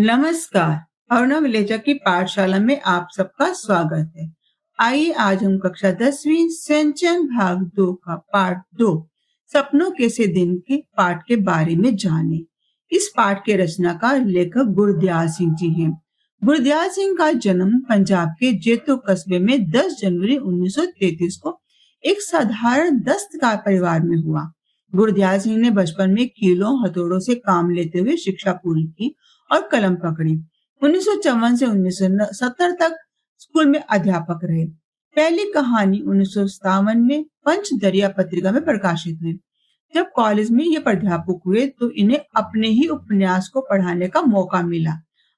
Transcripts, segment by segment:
नमस्कार। अर्णव विलेजा की पाठशाला में आप सबका स्वागत है। आइए आज हम कक्षा 10वीं सिंचन भाग 2 का पाठ 2 सपनों के से दिन के पाठ के बारे में जाने। इस पाठ के रचनाकार लेखक गुरदयाल सिंह जी हैं। गुरदयाल सिंह का जन्म पंजाब के जेतो कस्बे में 10 जनवरी 1933 को एक साधारण दस्तकार परिवार में हुआ। गुरदयाल सिंह ने बचपन में कीलों हथौड़ों से काम लेते हुए शिक्षा पूरी की और कलम पकड़ी। 1954 से 1970 तक स्कूल में अध्यापक रहे। पहली कहानी 1957 में पंचदरिया पत्रिका में प्रकाशित हुई। जब कॉलेज में ये प्राध्यापक हुए तो इन्हें अपने ही उपन्यास को पढ़ाने का मौका मिला।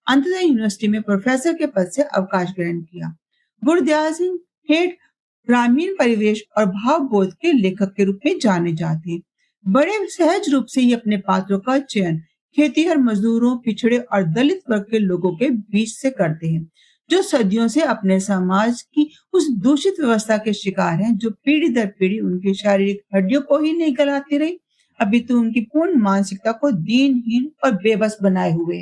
अंततः यूनिवर्सिटी में प्रोफेसर के पद से अवकाश ग्रहण किया। गुरदयाल सिंह ठेठ ग्रामीण परिवेश और भावबोध के लेखक के रूप में जाने जाते हैं। बड़े सहज रूप से ही अपने पात्रों का चयन खेतीहर मजदूरों, पिछड़े और दलित वर्ग के लोगों के बीच से करते हैं, जो सदियों से अपने समाज की उस दूषित व्यवस्था के शिकार हैं, जो पीढ़ी दर पीढ़ी उनकी शारीरिक हड्डियों को ही नहीं गलाती रही, अभी तो उनकी पूर्ण मानसिकता को दीनहीन और बेबस बनाए हुए।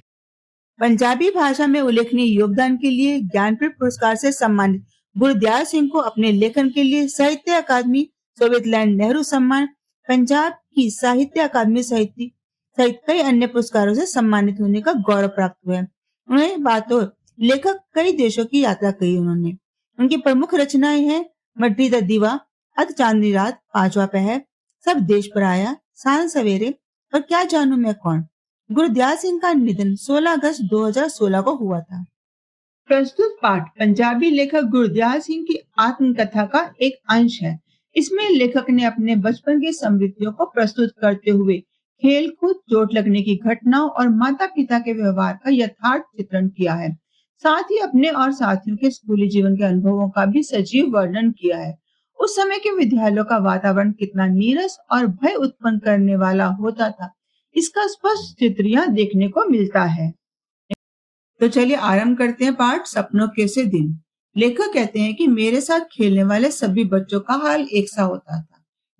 पंजाबी भाषा में उल्लेखनीय योगदान के लिए ज्ञानपीठ पुरस्कार से सम्मानित गुरदयाल सिंह को अपने लेखन के लिए साहित्य अकादमी, सोवियतलैंड नेहरू सम्मान, पंजाब की साहित्य अकादमी सहित कई अन्य पुरस्कारों से सम्मानित होने का गौरव प्राप्त हुआ है। उन्हें बातों लेखक कई देशों की यात्रा की उन्होंने। उनकी प्रमुख रचनाएं हैं मड्डी दा दीवा, अध चांदनी रात, पांचवा पहर, सब देश पर आया, सांझ सवेरे और क्या जानू मैं कौन। गुरदयाल सिंह का निधन 16 अगस्त 2016 को हुआ था। प्रस्तुत पाठ पंजाबी लेखक गुरदयाल सिंह की आत्मकथा का एक अंश है। इसमें लेखक ने अपने बचपन की स्मृतियों को प्रस्तुत करते हुए खेल कूद, चोट लगने की घटनाओं और माता पिता के व्यवहार का यथार्थ चित्रण किया है। साथ ही अपने और साथियों के स्कूली जीवन के अनुभवों का भी सजीव वर्णन किया है। उस समय के विद्यालयों का वातावरण कितना नीरस और भय उत्पन्न करने वाला होता था, इसका स्पष्ट चित्र यहाँ देखने को मिलता है। तो चलिए आरंभ करते हैं पाठ सपनों के से दिन। लेखक कहते हैं कि मेरे साथ खेलने वाले सभी बच्चों का हाल एक सा होता था।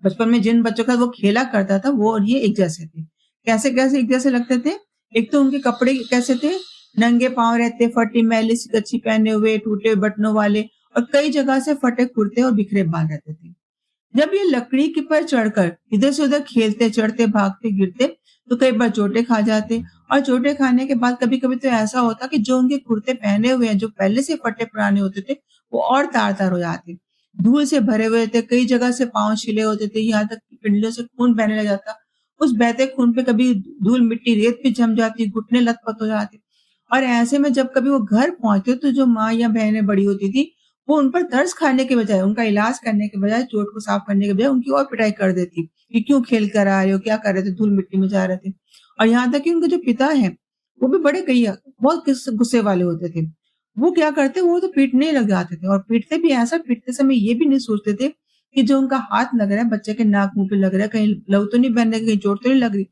बचपन में जिन बच्चों का वो खेला करता था वो और ये एक जैसे थे। कैसे कैसे एक जैसे लगते थे? एक तो उनके कपड़े कैसे थे? नंगे पांव रहते, फटी मैली सी कच्छी पहने हुए, टूटे बटनों वाले और कई जगह से फटे कुर्ते और बिखरे बाल रहते थे। जब ये लकड़ी के पर चढ़कर इधर से उधर खेलते, चढ़ते, भागते, गिरते तो कई बार चोटें खा जाते और चोटें खाने के बाद कभी-कभी तो ऐसा होता कि जो उनके कुर्ते पहने हुए हैं, जो पहले से फटे पुराने होते थे, वो और तार-तार हो जाते। धूल से भरे हुए थे, कई जगह से पाँव छिले होते थे, यहाँ तक कि पिंडलियों से खून बहने लग जाता। उस बहते खून पे कभी धूल, मिट्टी, रेत भी जम जाती, घुटने लथपथ हो जाते। और ऐसे में जब कभी वो घर पहुंचते तो जो माँ या बहनें बड़ी होती थी, वो उन पर तरस खाने के बजाय, उनका इलाज करने के बजाय, चोट को साफ करने के बजाय उनकी और पिटाई कर देती कि क्यों खेल कर आ रहे हो, क्या कर रहे थे, धूल मिट्टी में जा रहे थे। और यहाँ तक कि उनके जो पिता हैं, वो भी बड़े कहिया बहुत गुस्से वाले होते थे। वो क्या करते, वो तो पीटने लग जाते थे और पीटते भी ऐसा, पीटते समय ये भी नहीं सोचते थे कि जो उनका हाथ लग रहा है, बच्चे के नाक मुंह पे लग रहा है, कहीं लहू तो नहीं बहने, कहीं चोट तो नहीं लग रही।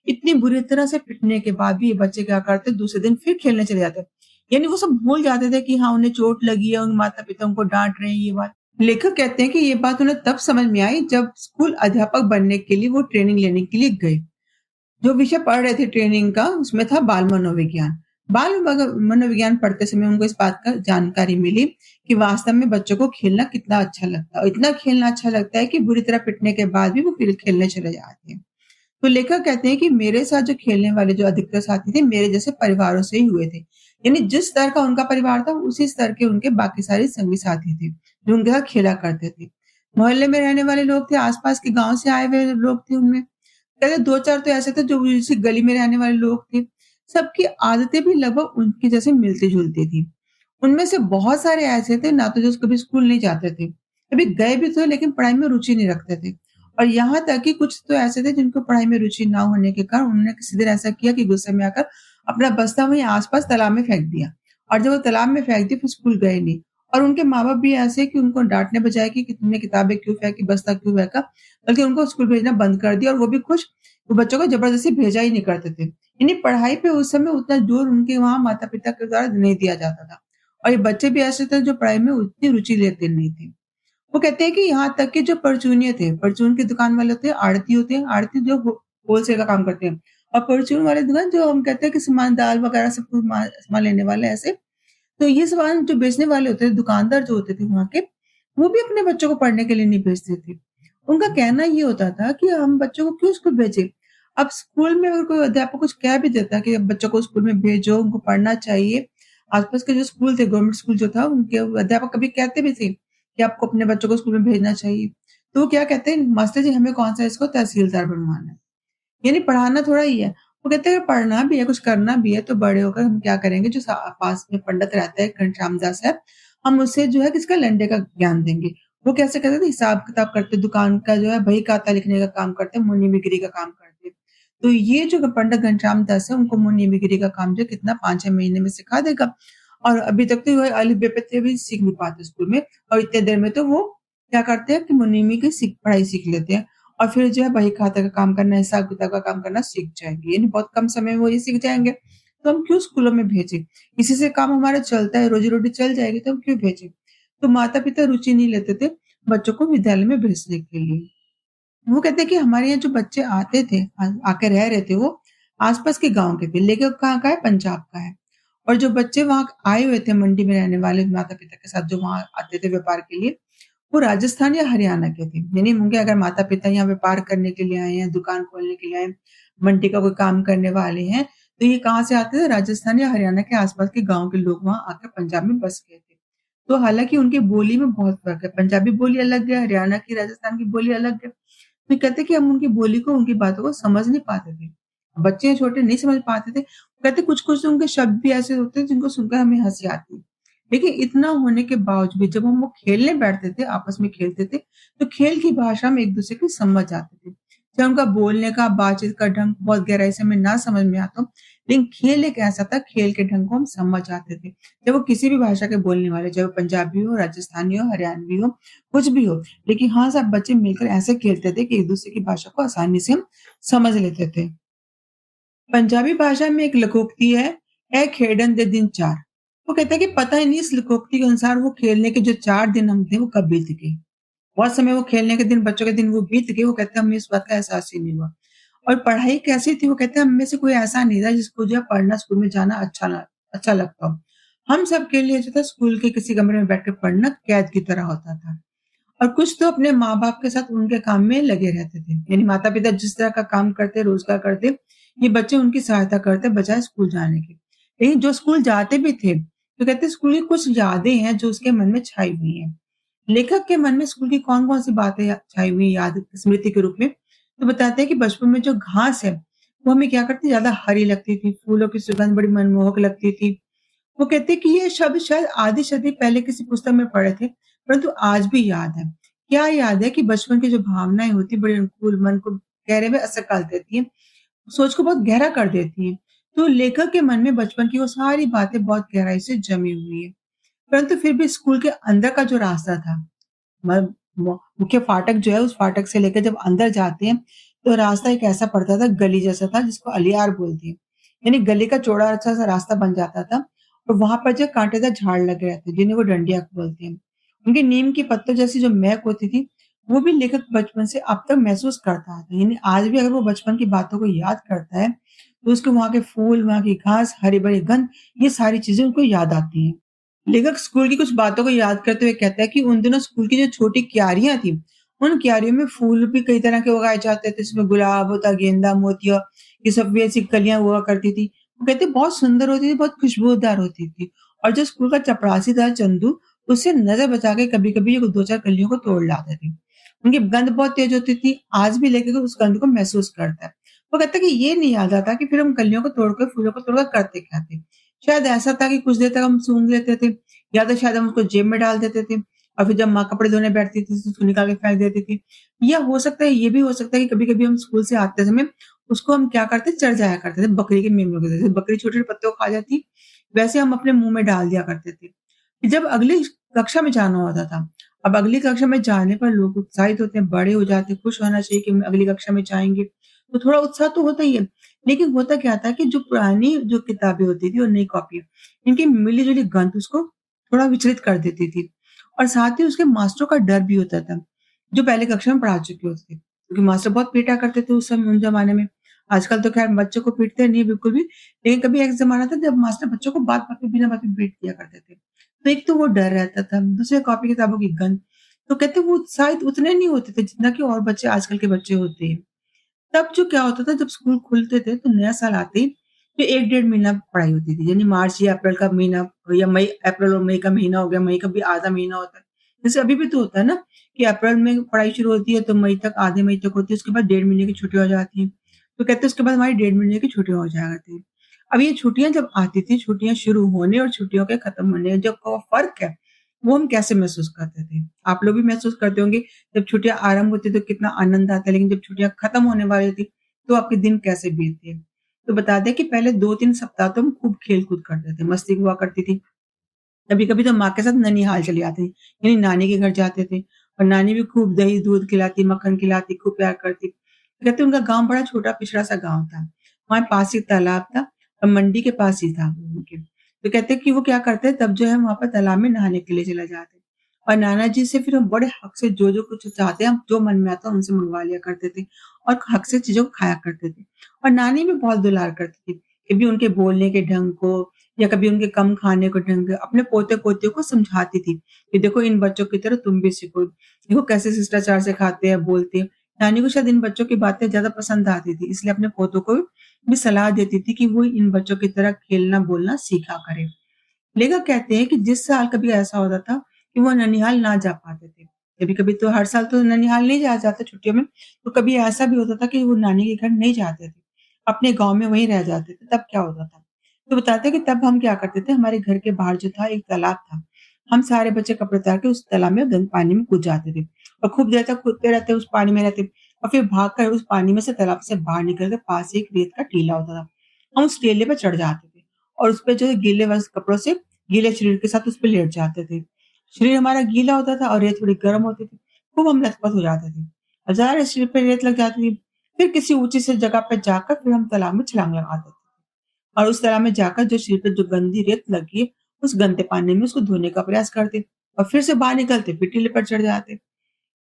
इतनी बुरी तरह से पिटने के बाद भी ये बच्चे क्या करते, दूसरे दिन फिर खेलने चले जाते। यानी वो सब भूल जाते थे कि हाँ, उन्हें चोट लगी है, उनके माता पिता उनको डांट रहे हैं, ये बात। लेखक कहते हैं कि ये बात उन्हें तब समझ में आई जब स्कूल अध्यापक बनने के लिए वो ट्रेनिंग लेने के लिए गए। जो विषय पढ़ रहे थे ट्रेनिंग का, उसमें था बाल मनोविज्ञान। मनोविज्ञान पढ़ते समय उनको इस बात का जानकारी मिली कि वास्तव में बच्चों को खेलना कितना अच्छा लगता है। इतना खेलना अच्छा लगता है कि बुरी तरह पिटने के बाद भी वो फिर खेलने चले जाते हैं। तो लेखक कहते हैं कि मेरे साथ जो खेलने वाले जो अधिकतर साथी थे, मेरे जैसे परिवारों से ही हुए थे। यानी जिस स्तर का उनका परिवार था, उसी स्तर के उनके बाकी सारे संगी साथी थे, जो उनके साथ खेला करते थे। मोहल्ले में रहने वाले लोग थे, आस-पास के गाँव से आए हुए लोग थे उनमें। कहते 2-4 तो ऐसे थे जो इसी गली में रहने वाले लोग थे। सबकी आदतें भी लगभग उनकी जैसे मिलती-जुलती थी। उनमें से बहुत सारे ऐसे थे ना तो जो कभी स्कूल नहीं जाते थे, कभी गए भी थे लेकिन पढ़ाई में रुचि नहीं रखते थे। और यहाँ तक कि कुछ तो ऐसे थे जिनको पढ़ाई में रुचि ना होने के कारण उन्होंने किसी दिन ऐसा किया कि गुस्से में आकर अपना बस्ता वहीं आस-पास तालाब में फेंक दिया। और जब वो तालाब में फेंक दी फिर स्कूल गए नहीं। और उनके माँ-बाप भी ऐसे कि उनको डाँटने बजाय कि तुमने किताबें क्यों फेंकी, बस्ता क्यों फेंका, बल्कि उनको स्कूल भेजना बंद कर दिया और वो भी खुश, वो बच्चों को जबरदस्ती भेजा ही नहीं करते थे। यानी पढ़ाई पे उस समय उतना जोर उनके वहाँ माता-पिता के द्वारा नहीं दिया जाता था। और ये बच्चे भी ऐसे थे जो पढ़ाई में उतनी रुचि लेते नहीं थे। वो कहते हैं कि यहाँ तक कि जो परचूनिये थे, परचून की दुकान वाले होते हैं, आड़ती होते हैं, आड़ती जो होलसेल का काम करते हैं, और परचून वाले दुकान जो हम कहते हैं कि सामान दाल वगैरह सब कुछ सामान लेने वाले ऐसे। तो ये सामान जो बेचने वाले होते थे, दुकानदार जो होते थे वहाँ के, वो भी अपने बच्चों को पढ़ने के लिए नहीं भेजते थे। उनका कहना ये होता था कि हम बच्चों को क्यों स्कूल भेजें? अब स्कूल में अगर कोई अध्यापक कुछ कह भी देता है कि अब बच्चों को स्कूल में भेजो, उनको पढ़ना चाहिए। आस-पास के जो स्कूल थे, गवर्नमेंट स्कूल जो था, उनके अध्यापक कभी कहते भी थे कि आपको अपने बच्चों को स्कूल में भेजना चाहिए। तो वो क्या कहते हैं, मास्टर जी हमें कौन-सा इसको तहसीलदार बनवाना है। यानी पढ़ाना थोड़ा ही है। वो कहते हैं पढ़ना भी है, कुछ करना भी है तो बड़े होकर हम क्या करेंगे जो पास में पंडित रहता है घनश्याम दास है, हम उससे जो है किसका लंडे का ज्ञान देंगे। वो कैसे करते थे हिसाब-किताब करते, दुकान का जो है बही खाता लिखने का काम करते, मुनि-मिगरी का काम करते। तो ये जो पंडित घनश्याम दास है उनको मुनि-मिगरी का काम जो है कितना 5-6 महीने में सिखा देगा। और अभी तक तो वो अलिफ बे पे भी सीख नहीं पाते स्कूल में और इतने देर में तो वो क्या करते हैं कि मुनि की पढ़ाई सीख लेते हैं। और फिर जो है बही खाता का काम करना, हिसाब-किताब का काम करना सीख जाएँगे। यानी बहुत कम समय में वो ये सीख जाएँगे, तो हम क्यों स्कूलों में भेजें? इसी से काम हमारा चलता है, रोज़ी-रोटी चल जाएगी तो हम क्यों भेजें? तो माता-पिता रुचि नहीं लेते थे बच्चों को विद्यालय में भेजने के लिए। वो कहते हैं कि हमारे यहाँ जो बच्चे आते थे, आके रह रहे थे वो आस-पास के गाँव के थे, लेकिन कहाँ का है? पंजाब का है। और जो बच्चे वहाँ आए हुए थे मंडी में रहने वाले माता-पिता के साथ जो वहाँ आते थे व्यापार के लिए, वो राजस्थान या हरियाणा के थे। यानी उनके अगर माता-पिता यहाँ व्यापार करने के लिए आए हैं, दुकान खोलने के लिए आए हैं, मंडी का कोई काम करने वाले हैं, तो ये कहाँ से आते थे? राजस्थान या हरियाणा के आस-पास के गाँव के लोग वहाँ आकर पंजाब में बस गए थे। तो हालाँकि उनकी बोली में बहुत फ़र्क है, पंजाबी बोली अलग है, हरियाणा की, राजस्थान की बोली अलग है। तो कहते हैं कि हम उनकी बोली को, उनकी बातों को समझ नहीं पाते थे। बच्चे हैं छोटे, नहीं समझ पाते थे। कहते कुछ-कुछ तो उनके शब्द भी ऐसे होते हैं जिनको सुनकर हमें हँसी आती है। देखिए इतना होने के बावजूद जब हम वो खेलने बैठते थे, आपस में खेलते थे, तो खेल की भाषा में एक-दूसरे की समझ आते थे। चाहे उनका बोलने का, बातचीत का ढंग बहुत गहराई से हमें ना समझ में आता हो, लेकिन खेल एक ऐसा था, खेल के ढंग को हम समझ आते थे। चाहे वो किसी भी भाषा के बोलने वाले, चाहे वो पंजाबी हो, राजस्थानी हो, हरियाणवी हो, कुछ भी हो। लेकिन हाँ, सब बच्चे मिलकर ऐसे खेलते थे कि एक-दूसरे की भाषा को आसानी से हम समझ लेते थे। पंजाबी भाषा में एक लोकोक्ति है, "ए खेडन दे दिन चार।" वो कहते हैं कि पता ही नहीं इस लोकोक्ति के अनुसार वो खेलने के जो 4 दिन हम थे, वो कब बीत गए। बहुत समय वो खेलने के दिन, बच्चों के दिन वो बीत गए, वो कहते हैं हमें इस बात का एहसास ही नहीं हुआ। और पढ़ाई कैसी थी? वो कहते हैं हम में से कोई ऐसा नहीं था जिसको जो है पढ़ना, स्कूल में जाना अच्छा लगता हो। हम सबके लिए जो था स्कूल के किसी कमरे में बैठ के पढ़ना कैद की तरह होता था। और कुछ तो अपने माँ-बाप के साथ उनके काम में लगे रहते थे। यानी माता-पिता जिस तरह का काम करते, रोज़गार करते, ये बच्चे उनकी सहायता करते बजाए स्कूल जाने के। लेकिन जो स्कूल जाते भी थे, तो कहते स्कूल की कुछ यादें हैं जो उसके मन में छाई हुई हैं। लेखक के मन में स्कूल की कौन-कौन सी बातें छाई हुई हैं याद स्मृति के रूप में? तो बताते हैं कि बचपन में जो घास है, वो हमें क्या करती ज़्यादा हरी लगती थी, फूलों की सुगंध बड़ी मनमोहक लगती थी। वो कहते हैं कि ये शब्द शायद आधी सदी पहले किसी पुस्तक में पढ़े थे, परंतु आज भी याद है। क्या याद है कि बचपन की जो भावनाएँ होती हैं, बड़ी अनुकूल, मन को गहरे में असर डाल देती हैं, सोच को बहुत गहरा कर देती हैं। तो लेखक के मन में बचपन की वो सारी बातें बहुत गहराई से जमी हुई हैं। परंतु फिर भी स्कूल के अंदर का जो रास्ता था, म म मुख्य फाटक जो है, उस फाटक से लेकर जब अंदर जाते हैं, तो रास्ता एक ऐसा पड़ता था, गली जैसा था जिसको अलियार बोलते हैं। यानी गली का चौड़ा अच्छा-सा रास्ता बन जाता था और वहाँ पर जो कांटेदार झाड़ लगे रहते, जिन्हें वो डंडिया बोलते हैं। उनकी नीम के पत्तों जैसी जो महक होती थी, वो भी लेखक बचपन से अब तक महसूस करता है। यानी आज भी अगर वो बचपन की बातों को याद करता है, तो उसको वहाँ के फूल, वहाँ की घास, हरी-भरी गंध, ये सारी चीज़ें उनको याद आती हैं। लेखक स्कूल की कुछ बातों को याद करते हुए कहता है कि उन दिनों स्कूल की जो छोटी क्यारियाँ थी, उन क्यारियों में फूल भी कई तरह के उगाए जाते थे। इसमें गुलाब होता, गेंदा, मोतिया, ये सब भी ऐसी कलियाँ हुआ करती थी। वो कहते बहुत सुंदर होती थी, बहुत खुशबूदार होती थी। और जो स्कूल का चपरासी था चंदू, उससे नज़र बचा के कभी-कभी ये 2-4 कलियों को तोड़ लाते थे। उनकी गंध बहुत तेज होती थी, आज भी लेखक उस गंध को महसूस करता है। वो कहता है कि ये नहीं याद आता कि फिर हम कलियों को तोड़कर, फूलों को तोड़कर करते क्या थे। शायद ऐसा था कि कुछ देर तक हम सूंघ लेते थे या तो शायद हम उसको जेब में डाल देते थे और फिर जब माँ कपड़े धोने बैठती थी तो उसको निकाल के फेंक देती थी। या हो सकता है, ये भी हो सकता है कि कभी-कभी हम स्कूल से आते समय उसको हम क्या करते चढ़ जाया करते थे बकरी के मेमनों के जैसे। बकरी छोटे-छोटे पत्ते को खा जाती, वैसे हम अपने मुँह में डाल दिया करते थे। जब अगली कक्षा में जाना होता था, अब अगली कक्षा में जाने पर लोग उत्साहित होते हैं, बड़े हो जाते हैं, खुश होना चाहिए कि हम अगली कक्षा में जाएँगे। तो थोड़ा उत्साह तो होता ही है। लेकिन होता क्या था कि जो पुरानी जो किताबें होती थी और नई कॉपी, इनकी मिली-जुली गंध उसको थोड़ा विचलित कर देती थी। और साथ ही उसके मास्टरों का डर भी होता था, जो पहले कक्षा में पढ़ा चुके होते थे। क्योंकि मास्टर बहुत पीटा करते थे उस समय, उस ज़माने में। आजकल तो ख़ैर बच्चों को पीटते नहीं बिल्कुल भी, लेकिन कभी एक ज़माना था जब मास्टर बच्चों को बात-बात पे, बिना बात पे पीट दिया करते थे। तो एक तो वो डर रहता था, दूसरे कॉपी किताबों की गंध, तो कहते वो उत्साहित उतने नहीं होते थे जितना कि और बच्चे आजकल के बच्चे होते हैं। तब जो क्या होता था जब स्कूल खुलते थे तो नया साल आते ही जो 1 डेढ़ महीना पढ़ाई होती थी। यानी मार्च या अप्रैल का महीना या मई अप्रैल और मई का महीना हो गया, मई का भी आधा महीना होता है। जैसे अभी भी तो होता है ना कि अप्रैल में पढ़ाई शुरू होती है तो मई तक आधे मई तक होती है, उसके बाद डेढ़ महीने की छुट्टियाँ हो जाती हैं। तो कहते हैं उसके बाद हमारी डेढ़ महीने की छुट्टियाँ हो जाया करती हैं। अब ये छुट्टियाँ जब आती थी, छुट्टियाँ शुरू होने और छुट्टियों के खत्म होने जो का फ़र्क है, वो हम कैसे महसूस करते थे? आप लोग भी महसूस करते होंगे जब छुट्टियाँ आरंभ होती तो कितना आनंद आता है, लेकिन जब छुट्टियाँ खत्म होने वाली होती तो आपके दिन कैसे बीते? तो बता दें कि पहले 2-3 सप्ताह तो हम खूब खेल-कूद करते थे, मस्ती हुआ करती थी। कभी-कभी तो माँ के साथ ननिहाल चले जाते थे, यानी नानी के घर जाते थे और नानी भी खूब दही-दूध खिलाती, मक्खन खिलाती, खूब प्यार करती। कहते उनका गाँव बड़ा छोटा पिछड़ा-सा गाँव था। वहाँ पास ही तालाब था और मंडी के पास ही था वो उनके। तो कहते कि वो क्या करते तब जो है वहाँ पर तालाब में नहाने के लिए चले जाते और नाना जी से फिर हम बड़े हक से जो-जो कुछ चाहते हैं, हम जो मन में आता उनसे मँगवा लिया करते थे और हक से चीज़ों को खाया करते थे। और नानी भी बहुत दुलार करती थी, कभी उनके बोलने के ढंग को या कभी उनके कम खाने को ढंग अपने पोते-पोतियों को समझाती थी, कि देखो इन बच्चों की तरह तुम भी सीखो। देखो कैसे शिष्टाचार से खाते हैं, बोलते हैं। नानी को शायद इन बच्चों की बातें ज़्यादा पसंद आती थी, इसलिए अपने पोतों को भी सलाह देती थी कि वो इन बच्चों की तरह खेलना-बोलना सीखा करें। लेखक कहते हैं कि जिस साल कभी ऐसा होता था कि वो ननिहाल ना जा पाते थे। कभी-कभी तो हर साल तो ननिहाल नहीं जाया जाता छुट्टियों में, तो कभी ऐसा भी होता था कि वो नानी के घर नहीं जाते थे, अपने गाँव में वहीं रह जाते थे, तब क्या होता था? तो बताते हैं कि तब हम क्या करते थे, हमारे घर के बाहर जो था एक तालाब था। हम सारे बच्चे कपड़े उतार के उस तालाब में पानी में कूद जाते थे और खूब देर तक कूदते रहते, उस पानी में रहते और फिर भागकर उस पानी में से तालाब से बाहर निकल के पास ही एक रेत का टीला होता था। हम उस टीले पे चढ़ जाते थे और उसपे जो है गीले वस्त्र कपड़ों से गीले शरीर के साथ उस पे लेट जाते थे। शरीर हमारा गीला होता था और रेत थोड़ी गर्म होती थी। खूब हम लथपथ हो जाते थे। और ज़रा शरीर पे रेत लग जाती थी, फिर किसी ऊँची सी जगह पे जाकर फिर हम तालाब में छलांग लगाते थे। और उस तालाब में जाकर जो शरीर पे जो गंदी रेत लगी है, उस गंदे पानी में उसको धोने का प्रयास करते और फिर से बाहर निकलते, फिर टीले पर चढ़ जाते।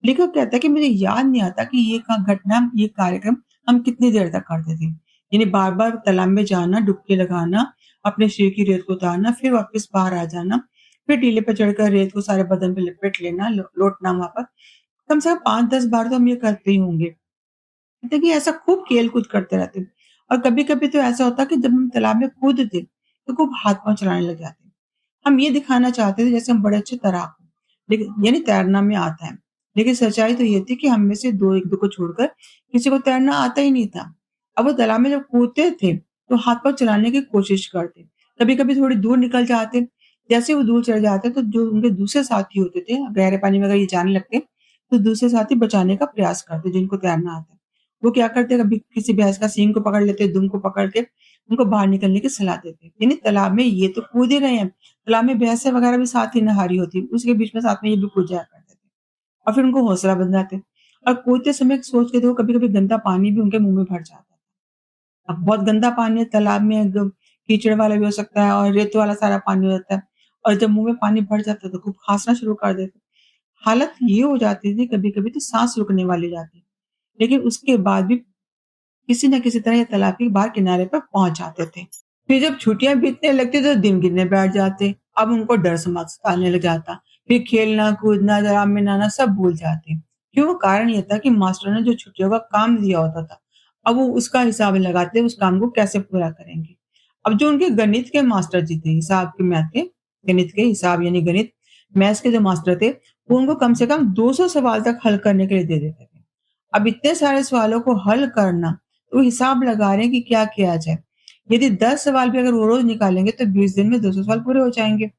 लेखक कहता है कि मुझे याद नहीं आता कि ये कार्यक्रम हम कितनी देर तक करते थे। यानी बार-बार तालाब में जाना, डुबकी लगाना, अपने शरीर की रेत को उतारना, फिर वापस बाहर आ जाना, फिर टीले पे चढ़कर रेत को सारे बदन पे लपेट लेना, लौटना वहाँ पर। कम से कम 5-10 बार तो हम ये करते ही होंगे। देखिए ऐसा खूब खेल-कूद करते रहते हैं और कभी-कभी तो ऐसा होता है कि जब हम तालाब में कूदते, तो खूब हाथ-पाँव चलाने लग जाते। हम ये दिखाना चाहते थे जैसे हम बड़े अच्छे तैराक हैं, लेकिन यानी तैरना हमें आता है। लेकिन सच्चाई तो ये थी कि हम में से 2 1-2 को छोड़कर किसी को तैरना आता ही नहीं था। अब वो तालाब में जब कूदते थे, तो हाथ-पाँव चलाने की कोशिश करते। कभी-कभी थोड़ी दूर निकल जाते, जैसे वो दूर चले जाते तो जो उनके दूसरे साथी होते थे, गहरे पानी में अगर ये जाने लगते, तो दूसरे साथी बचाने का प्रयास करते जिनको तैरना आता है। वो क्या करते, कभी किसी भैंस का सींग को पकड़ लेते, दुम को पकड़ के उनको बाहर निकलने की सलाह देते। यानी तालाब में ये तो कूद ही रहे हैं, तालाब में भैंसें वगैरह भी साथ ही नहा रही होती, उसके बीच में साथ में ये भी कूद जाया करते थे और फिर उनको हौसला बंधाते और कूदते समय सोच के देखो कभी-कभी गंदा पानी भी उनके मुँह में भर जाता था। अब बहुत गंदा पानी है तालाब में एकदम कीचड़ वाला भी हो सकता है और रेत वाला सारा पानी हो जाता है और जब मुँह में पानी भर जाता है तो खूब खाँसना शुरू कर देते। हालत ये हो जाती थी कभी-कभी तो साँस रुकने वाली हो जाती। लेकिन उसके बाद भी किसी न किसी तरह ये तालाब के बाहर किनारे पर पहुँच जाते थे। फिर जब छुट्टियाँ बीतने लगती तो दिन गिनने बैठ जाते। अब उनको डर सताने लग जाता। फिर खेलना, कूदना, तालाब में नहाना सब भूल जाते। क्यों? कारण ये था कि मास्टर ने जो छुट्टियों का काम दिया होता था, अब वो उसका हिसाब लगाते उस काम को कैसे पूरा करेंगे। अब जो उनके गणित के मास्टर जी थे, हिसाब के मैथ के, गणित के हिसाब यानी गणित, मैथ्स के जो मास्टर थे, वो उनको कम से कम 200 सवाल तक हल करने के लिए दे देते थे। अब इतने सारे सवालों को हल करना, तो हिसाब लगा रहे हैं कि क्या किया जाए। यदि 10 सवाल भी अगर वो रोज़ निकालेंगे तो 20 दिन में 200 सवाल पूरे हो जाएँगे।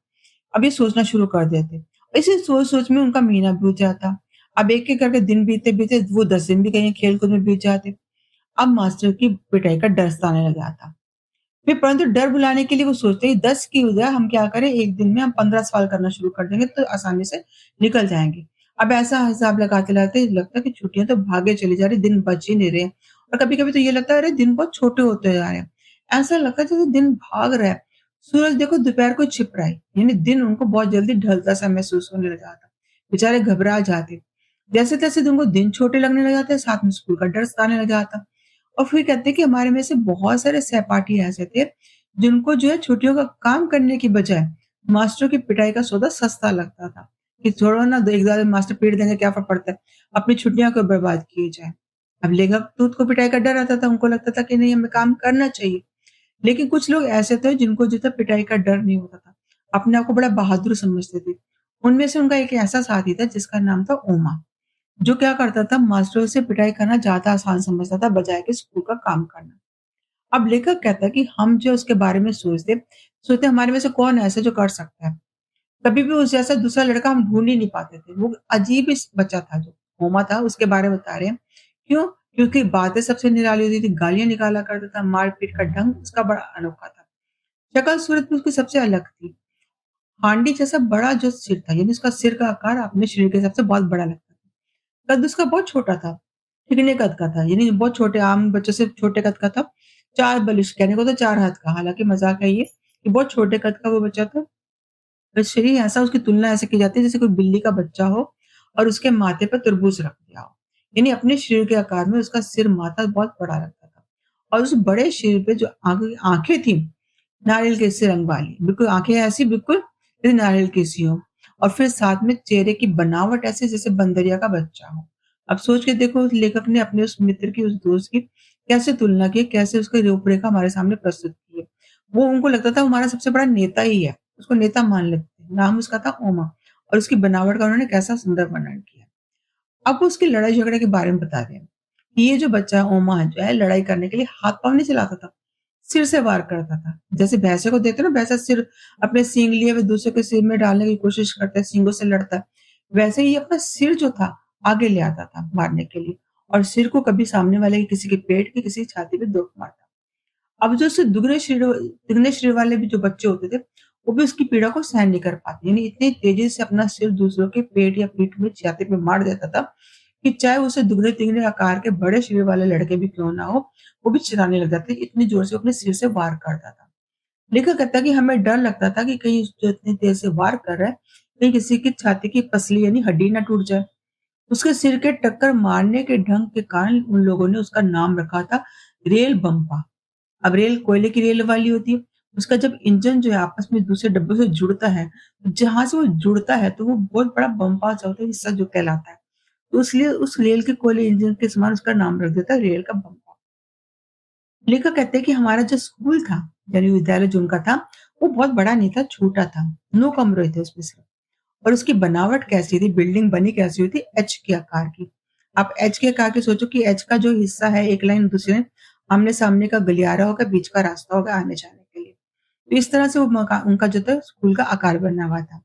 अब ये सोचना शुरू कर देते। इसी सोच-सोच में उनका महीना बीत जाता। अब एक-एक करके दिन बीतते-बीतते वो 10 दिन भी कहीं खेल-कूद में बीत जाते। अब मास्टर की पिटाई का डर सताने लग जाता। फिर परंतु डर भुलाने के लिए वो सोचते हैं 10 की बजाय हम क्या करें, 1 दिन में हम 15 सवाल करना शुरू कर देंगे तो आसानी से निकल जाएँगे। अब ऐसा हिसाब लगाते-लगाते लगता है कि छुट्टियाँ तो भागे चली जा रही, दिन बच ही नहीं रहे। और कभी-कभी तो ये लगता है अरे दिन बहुत छोटे होते जा रहे हैं। ऐसा लगता है जैसे दिन भाग रहा है। सूरज देखो दोपहर को छिप रहा है, यानी दिन उनको बहुत जल्दी ढलता-सा महसूस होने लग जाता। बेचारे घबरा जाते। जैसे-तैसे उनको दिन छोटे लगने लग जाते हैं, साथ में स्कूल का डर सताने लग जाता। और फिर कहते हैं कि हमारे में से बहुत सारे सहपाठी ऐसे थे, जिनको जो है छुट्टियों का काम करने की बजाय मास्टरों की पिटाई का सौदा सस्ता लगता था, कि छोड़ो ना, 1 दिन मास्टर पीट देंगे, क्या फ़र्क पड़ता है, अपनी छुट्टियाँ क्यों बर्बाद की जाए। अब लेखक दूत को पिटाई का डर रहता था, उनको लगता था कि नहीं, हमें काम करना चाहिए। लेकिन कुछ लोग ऐसे थे जिनको जो था पिटाई का डर नहीं होता था, अपने आप को बड़ा बहादुर समझते थे। उनमें से उनका एक ऐसा साथी था जिसका नाम था ओमा, जो क्या करता था, मास्टरों से पिटाई करना ज़्यादा आसान समझता था बजाय कि स्कूल का काम करना। अब लेखक कहता है कि हम जो उसके बारे में सोचते हमारे में से कौन है ऐसा जो कर सकता है। कभी भी उस जैसा दूसरा लड़का हम ढूँढ ही नहीं पाते थे। वो अजीब ही बच्चा था जो ओमा था, उसके बारे में बता रहे हैं। क्यों? क्योंकि बातें सबसे निराली होती थी, गालियाँ निकाला करता था, मार-पीट का ढंग उसका बड़ा अनोखा था। शक्ल-सूरत भी उसकी सबसे अलग थी। हांडी जैसा बड़ा जो सिर था, यानी उसका सिर का आकार अपने शरीर के हिसाब से बहुत बड़ा लगता था। कद उसका बहुत छोटा था, ठिकने कद का था, यानी बहुत छोटे आम बच्चों से छोटे कद का था। 4 बलिष्ठ, कहने को तो 4 हाथ का, हालाँकि मज़ाक है ये, कि बहुत छोटे कद का वो बच्चा था। तो शरीर ऐसा, उसकी तुलना ऐसे की जाती है जैसे कोई बिल्ली का बच्चा हो और उसके माथे पे तरबूज रख दिया हो। यानी अपने शरीर के आकार में उसका सिर माथा बहुत बड़ा लगता था। और उस बड़े शरीर पे जो आँखें थी, नारियल के से रंग वाली, बिल्कुल आँखें ऐसी, बिल्कुल जैसे नारियल की सी हो। और फिर साथ में चेहरे की बनावट ऐसी जैसे बंदरिया का बच्चा हो। अब सोच के देखो, उस लेखक ने अपने उस मित्र की, उस दोस्त की कैसे तुलना की, कैसे उसकी रूपरेखा हमारे सामने प्रस्तुत की है। वो, उनको लगता था वो हमारा सबसे बड़ा नेता ही है। उसको नेता मान लेते थे। नाम उसका था ओमा, और उसकी बनावट का उन्होंने कैसा सुंदर वर्णन किया। अब वो उसकी लड़ाई झगड़े के बारे में बता रहे हैं कि ये जो बच्चा ओमा जो है, लड़ाई करने के लिए हाथ-पाँव नहीं चलाता था, सिर से वार करता था। जैसे भैंसे को देखते हो ना, भैंसा सिर अपने सींग लिए हुए दूसरे के सिर में डालने की कोशिश करता है, सींगों से लड़ता है। वैसे ही अपना सिर जो था, आगे ले आता था मारने के लिए, और सिर को कभी सामने वाले के, किसी के पेट की, किसी की छाती पे दो मारता। अब जो उससे दुगने शरीर वाले भी जो बच्चे होते थे, वो भी उसकी पीड़ा को सहन नहीं कर पाते। यानी इतनी तेज़ी से अपना सिर दूसरों के पेट या पीठ में, छाती पे मार देता था, कि चाहे उसे दुगने-तिगने आकार के बड़े शरीर वाले लड़के भी क्यों ना हो, वो भी चिल्लाने लग जाते। इतनी ज़ोर से वो अपने सिर से वार करता था। लेखक कहता है कि हमें डर लगता था कि कहीं जो इतनी तेज़ से वार कर रहा है, कहीं किसी की छाती की पसली यानी हड्डी ना टूट जाए। उसके सिर के टक्कर मारने के ढंग के कारण उन लोगों ने उसका नाम रखा था रेल बम्पा। अब रेल कोयले की रेल वाली होती है, उसका जब इंजन जो है आपस में दूसरे डब्बों से जुड़ता है, तो जहाँ से वो जुड़ता है तो वो बहुत बड़ा बम्पा सा होता है, हिस्सा जो कहलाता है। तो इसलिए उस रेल के कोयले इंजन के समान उसका नाम रख देता है रेल का बम्पा। लेखक कहते हैं कि हमारा जो स्कूल था, यानी विद्यालय जो उनका था, वो बहुत बड़ा नहीं था, छोटा था। 9 कमरे थे उसमें सिर्फ। और उसकी बनावट कैसी थी, बिल्डिंग बनी कैसी हुई थी, एच के आकार की। आप एच के आकार की सोचो कि एच का जो हिस्सा है, एक लाइन दूसरी लाइन, आमने-सामने का गलियारा होगा, बीच का रास्ता होगा आने-जाने के लिए। तो इस तरह से वो उनका जो था स्कूल का आकार बना हुआ था।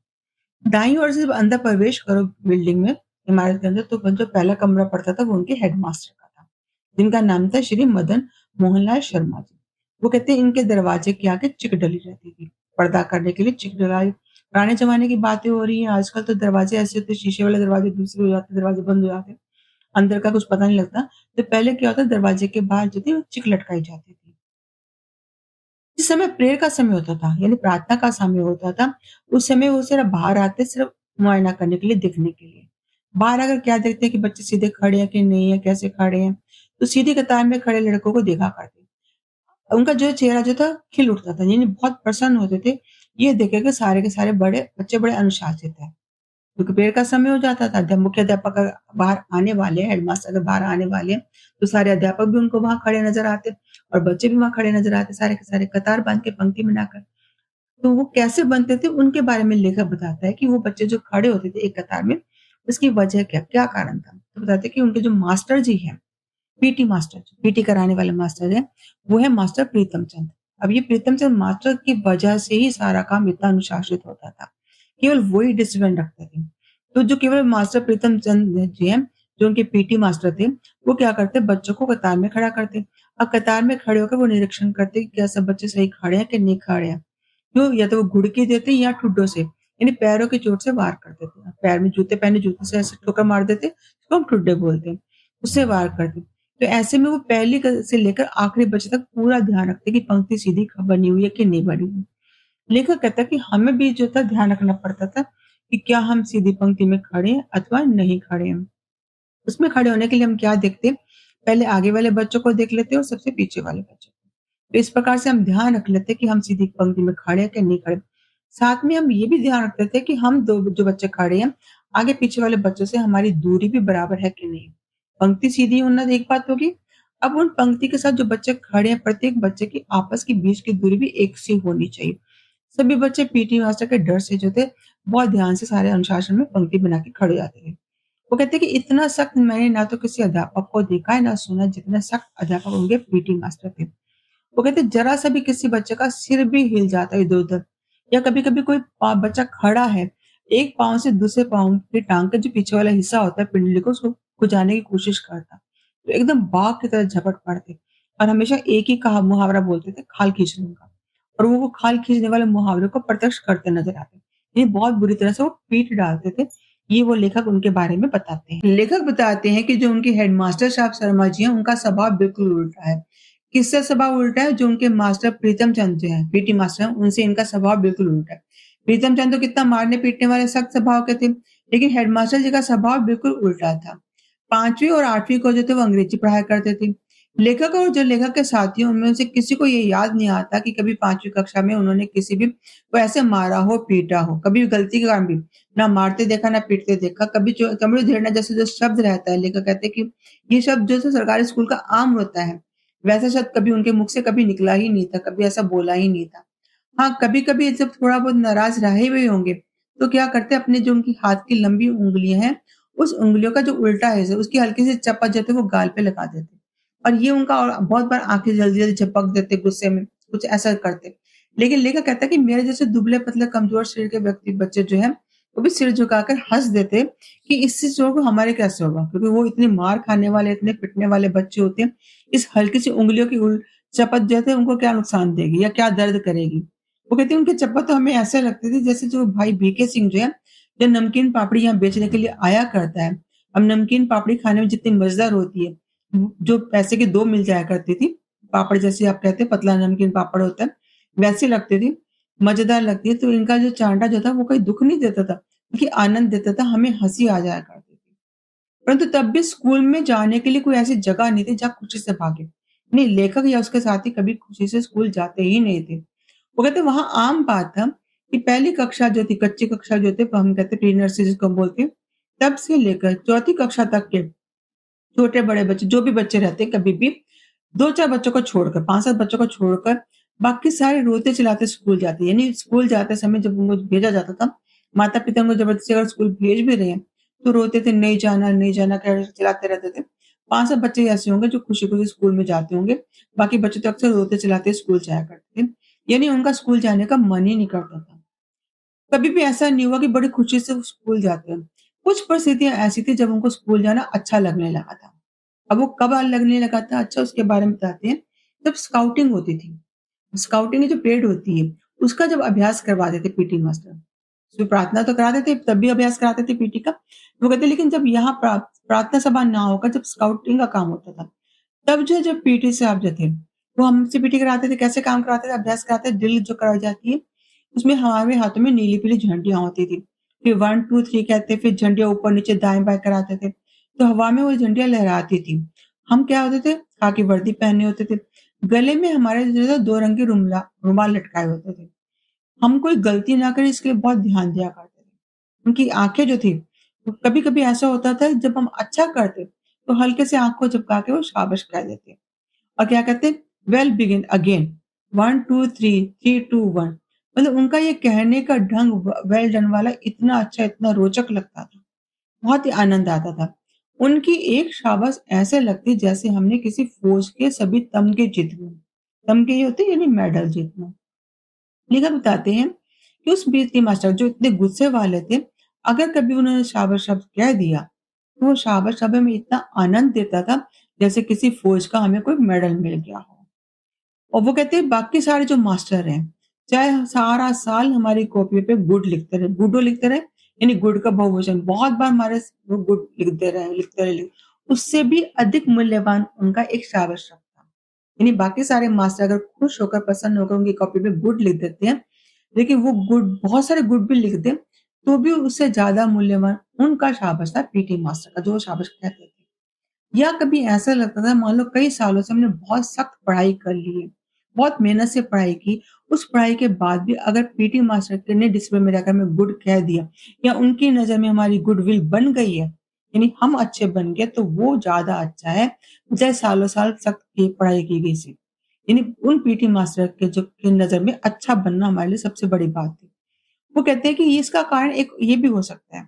दाईं ओर से जब अंदर प्रवेश करो बिल्डिंग में, इमारत के अंदर, तो जो पहला कमरा पड़ता था वो उनके हेडमास्टर का था, जिनका नाम था श्री मदन मोहनलाल शर्मा जी। वो कहते हैं इनके दरवाजे के आगे चिक डली रहती थी, पर्दा करने के लिए चिक डलाई। पुराने ज़माने की बातें हो रही हैं, आजकल तो दरवाजे ऐसे होते हैं, शीशे वाले दरवाजे दूसरे हो जाते हैं, दरवाजे बंद हो जाते हैं, अंदर का कुछ पता नहीं लगता। तो पहले क्या होता है, दरवाजे के बाहर जो थी वो चिक लटकाई जाती थी। जिस समय प्रेयर का समय होता था, यानी प्रार्थना का समय होता था, उस समय वो सिर्फ बाहर आते, सिर्फ मुआयना करने के लिए, देखने के लिए। बाहर आकर क्या देखते हैं कि बच्चे सीधे खड़े हैं कि नहीं है, कैसे खड़े हैं। तो सीधी कतार में खड़े लड़कों को देखा करते। उनका जो चेहरा जो था खिल उठता था, यानी बहुत प्रसन्न होते थे। ये देख के सारे के सारे बड़े बच्चे बड़े अनुशासित हैं। क्योंकि प्रेयर का समय हो जाता था, जब मुख्य अध्यापक अगर बाहर आने वाले हैं, हेडमास्टर अगर बाहर आने वाले हैं, तो सारे अध्यापक भी उनको वहाँ खड़े नज़र आते और बच्चे भी वहाँ खड़े नज़र आते, सारे के सारे कतार बाँध के पंक्ति बनाकर। तो वो कैसे बनते थे, उनके बारे में लेखक बताता है कि वो बच्चे जो खड़े होते थे एक कतार में, उसकी वजह क्या क्या कारण था? तो बताते हैं कि उनके जो मास्टर जी हैं, पीटी मास्टर, पीटी कराने वाले मास्टर हैं, वो है मास्टर प्रीतम चंद। अब ये प्रीतम चंद मास्टर की वजह से ही सारा काम इतना अनुशासित होता था। केवल वो ही डिसिप्लिन रखते थे। तो जो केवल मास्टर प्रीतम चंद जी हैं, जो उनके पीटी मास्टर थे, वो क्या करते, बच्चों को कतार में खड़ा करते। अब कतार में खड़े होकर वो निरीक्षण करते कि क्या सब बच्चे सही खड़े हैं कि नहीं खड़े हैं। तो या तो वो घुड़की देते या ठुड्डों से, यानी पैरों की चोट से वार कर देते। पैर में जूते पहने, जूते से ऐसे ठोकर मार देते, इसको हम ठुड्डे बोलते हैं। उससे वार करते। तो ऐसे में वो पहली से लेकर आखिरी बच्चे तक पूरा ध्यान रखते कि पंक्ति सीधी बनी हुई है कि नहीं बनी हुई। लेखक कहता है कि हमें भी जो था ध्यान रखना पड़ता था कि क्या हम सीधी पंक्ति में खड़े हैं अथवा नहीं खड़े हैं। उसमें खड़े होने के लिए हम क्या देखते, पहले आगे वाले बच्चों को देख लेते हैं और सबसे पीछे वाले बच्चों को। तो इस प्रकार से हम ध्यान रख लेते हैं कि हम सीधी पंक्ति में खड़े हैं कि नहीं खड़े। साथ में हम ये भी ध्यान रख लेते हैं कि हम 2 जो बच्चे खड़े हैं, आगे पीछे वाले बच्चों से हमारी दूरी भी बराबर है कि नहीं। पंक्ति सीधी होना एक बात होगी। अब उन पंक्ति के साथ जो बच्चे खड़े हैं, प्रत्येक बच्चे की आपस के बीच की दूरी भी एक सी होनी चाहिए। सभी बच्चे पीटी मास्टर के डर से जो थे, बहुत ध्यान से सारे अनुशासन में पंक्ति बना के खड़े हो जाते थे। वो कहते हैं कि इतना सख्त मैंने ना तो किसी अध्यापक को देखा है, ना सुना जितने सख्त अध्यापक उनके पीटी मास्टर थे। वो कहते हैं जरा सा भी किसी बच्चे का सिर भी हिल जाता है इधर-उधर या कभी-कभी कोई बच्चा खड़ा है, एक पाँव से दूसरे पाँव की टाँग का जो पीछे वाला हिस्सा होता है पिंडली को उसको खुजाने की कोशिश करता। तो एकदम बाघ की तरह झपट पड़ते और हमेशा एक ही कहा मुहावरा बोलते थे खाल खींचने का और वो खाल खींचने वाले मुहावरे को प्रत्यक्ष करते नजर आते। ये बहुत बुरी तरह से वो पीट डालते थे। ये वो लेखक उनके बारे में बताते हैं। लेखक बताते हैं कि जो उनके हेडमास्टर साहब शर्मा जी हैं, उनका स्वभाव बिल्कुल उल्टा है। किससे स्वभाव उल्टा है? जो उनके मास्टर प्रीतम चंद जो हैं, पीटी मास्टर हैं, उनसे इनका स्वभाव बिल्कुल उल्टा है। प्रीतम चंद तो कितना मारने-पीटने वाले सख्त स्वभाव के थे, लेकिन हेडमास्टर जी का स्वभाव बिल्कुल उल्टा था। 5वीं और 8वीं को जो थे वो अंग्रेजी पढ़ाया करते थे। लेखक और जो लेखक के साथी हैं, उनमें से किसी को ये याद नहीं आता कि कभी 5वीं कक्षा में उन्होंने किसी भी को ऐसे मारा हो, पीटा हो, कभी भी गलती के कारण भी। ना मारते देखा, ना पीटते देखा। कभी जो चमड़ी उधेड़ना जैसे जो शब्द रहता है, लेखक कहते हैं कि ये शब्द जो है सरकारी स्कूल का आम होता है। वैसा शब्द कभी उनके मुख से कभी निकला ही नहीं था, कभी ऐसा बोला ही नहीं था। हाँ, कभी-कभी जब थोड़ा बहुत नाराज़ रहे हुए होंगे, तो क्या करते हैं अपने जो उनकी हाथ की लंबी उँगलियाँ हैं, उस उँगलियों का जो उल्टा हिस्सा है, उसकी हल्की सी चपत जो है वो गाल पे लगा देते। और ये उनका और बहुत बार आँखें जल्दी-जल्दी झपक देते गुस्से में, कुछ ऐसा करते। लेकिन लेखक कहता है कि मेरे जैसे दुबले-पतले कमज़ोर शरीर के व्यक्ति बच्चे जो हैं, वो भी सिर झुकाकर हँस देते कि इससे जो होगा हमारे कैसे होगा? क्योंकि वो इतने मार खाने वाले, इतने पिटने वाले बच्चे होते हैं, इस हल्की सी उँगलियों की चपत जो है उनको क्या नुकसान देगी या क्या दर्द करेगी? वो कहती है उनकी चप्पल तो हमें ऐसे लगती थी जैसे जो भाई बीके सिंह जो है, जो नमकीन पापड़ी यहाँ बेचने के लिए आया करता है। अब नमकीन पापड़ी खाने में जितनी मज़ेदार होती है, जो पैसे की 2 मिल जाया करती थी, पापड़ जैसे आप कहते हैं पतला नमकीन पापड़ होता है, वैसी लगती थी, मज़ेदार लगती है। तो इनका जो चांटा जो था वो कोई दुःख नहीं देता था, बल्कि आनंद देता था, हमें हँसी आ जाया करती थी। परंतु तब भी स्कूल में जाने के लिए कोई ऐसी जगह नहीं थी जहाँ खुशी से भागे। नहीं, लेखक या उसके साथी कभी खुशी से स्कूल जाते ही नहीं थे। वो कहते वहाँ आम बात था कि पहली कक्षा जो थी, कच्ची कक्षा जो थे, हम कहते प्री नर्सरी जिसको हम बोलते हैं, तब से लेकर चौथी कक्षा तक के छोटे-बड़े बच्चे जो भी बच्चे रहते हैं कभी भी 2-4 बच्चों को छोड़कर 5-7 बच्चों को छोड़कर बाकी सारे रोते-चिल्लाते स्कूल जाते हैं। यानी स्कूल जाते समय जब उनको भेजा जाता था, माता-पिता उनको ज़बरदस्ती अगर स्कूल भेज भी रहे हैं, तो रोते थे नहीं जाना कर चिल्लाते रहते थे। 5-7 बच्चे ऐसे होंगे जो खुशी-खुशी स्कूल में जाते होंगे, बाकी बच्चे तो अक्सर रोते-चिल्लाते स्कूल जाया करते थे। यानी उनका स्कूल जाने का मन ही नहीं करता था। कभी भी ऐसा नहीं हुआ कि बड़ी खुशी से वो स्कूल जाते हैं। कुछ परिस्थितियाँ ऐसी थी जब उनको स्कूल जाना अच्छा लगने लगा था। अब वो कब लगने लगा था अच्छा उसके बारे में बताते हैं, जब स्काउटिंग होती थी। स्काउटिंग की जो परेड होती है, उसका जब अभ्यास करवाते थे पीटी मास्टर। उसमें प्रार्थना तो कराते थे, तब भी अभ्यास कराते थे पीटी का। वो कहते लेकिन जब यहाँ प्रार्थना सभा ना होकर जब स्काउटिंग का काम होता था, तब जो पीटी साहब जो थे, वो हमसे पीटी कराते थे, कैसे काम कराते थे, अभ्यास कराते थे, ड्रिल जो कराई जाती है, उसमें हमारे हाथों में नीली-पीली झंडियाँ होती थी। फिर 1, 2, 3 कहते, फिर झंडियाँ ऊपर-नीचे, दाएँ-बाएँ कराते थे। तो हवा में वो झंडियाँ लहराती थी। हम क्या होते थे, खाकी वर्दी पहने होते थे। गले में हमारे जो है 2 रंग के रुमाल लटकाए होते थे। हम कोई गलती ना करें इसके लिए बहुत ध्यान दिया करते थे। उनकी आँखें जो थी, कभी-कभी ऐसा होता था जब हम अच्छा करते, तो हल्के से आँख को झपका के वो शाबाश कह देते। और क्या कहते हैं वेल बिगिन अगेन 1 2 3 3 2 1 मतलब उनका ये कहने का ढंग वेल डन वाला इतना अच्छा इतना रोचक लगता था बहुत ही आनंद आता था उनकी एक शाबाश ऐसे लगती जैसे हमने किसी फौज के सभी तमगे जीतने तमगे ये होते हैं यानी मेडल जीतना लेखक बताते हैं कि उस पीटी मास्टर जो इतने गुस्से वाले थे अगर कभी उन्होंने शाबाश शब्द कह दिया तो वो शाबाश शब्द में इतना आनंद देता था जैसे किसी फौज का हमें कोई मेडल मिल गया हो और वो कहते हैं बाकी सारे जो मास्टर हैं, चाहे सारा साल हमारी कॉपी पे गुड लिखते रहे, गुडो लिखते रहे, यानी गुड का बहुवचन बहुत बार हमारे वो गुड लिखते रहे। उससे भी अधिक मूल्यवान उनका एक शाबाश शब्द था। यानी बाकी सारे मास्टर अगर खुश होकर प्रसन्न होकर उनकी कॉपी पे गुड लिख देते हैं, लेकिन वो गुड बहुत सारे गुड भी लिख दें, तो भी उससे ज़्यादा मूल्यवान उनका शाबाश था पीटी मास्टर का, जो वो शाबाश कहते थे। या कभी ऐसा लगता था मान लो कई सालों से हमने बहुत सख्त पढ़ाई कर ली है, बहुत मेहनत से पढ़ाई की, उस पढ़ाई के बाद भी अगर पीटी मास्टर के ने डिसिप्लिन में रहकर हमें गुड कह दिया या उनकी नज़र में हमारी गुडविल बन गई है, यानी हम अच्छे बन गए तो वो ज़्यादा अच्छा है, चाहे सालों-साल सख्त की पढ़ाई की गई थी। यानी उन पीटी मास्टर के जो की नज़र में अच्छा बनना हमारे लिए सबसे बड़ी बात थी। वो कहते हैं कि इसका कारण एक ये भी हो सकता है।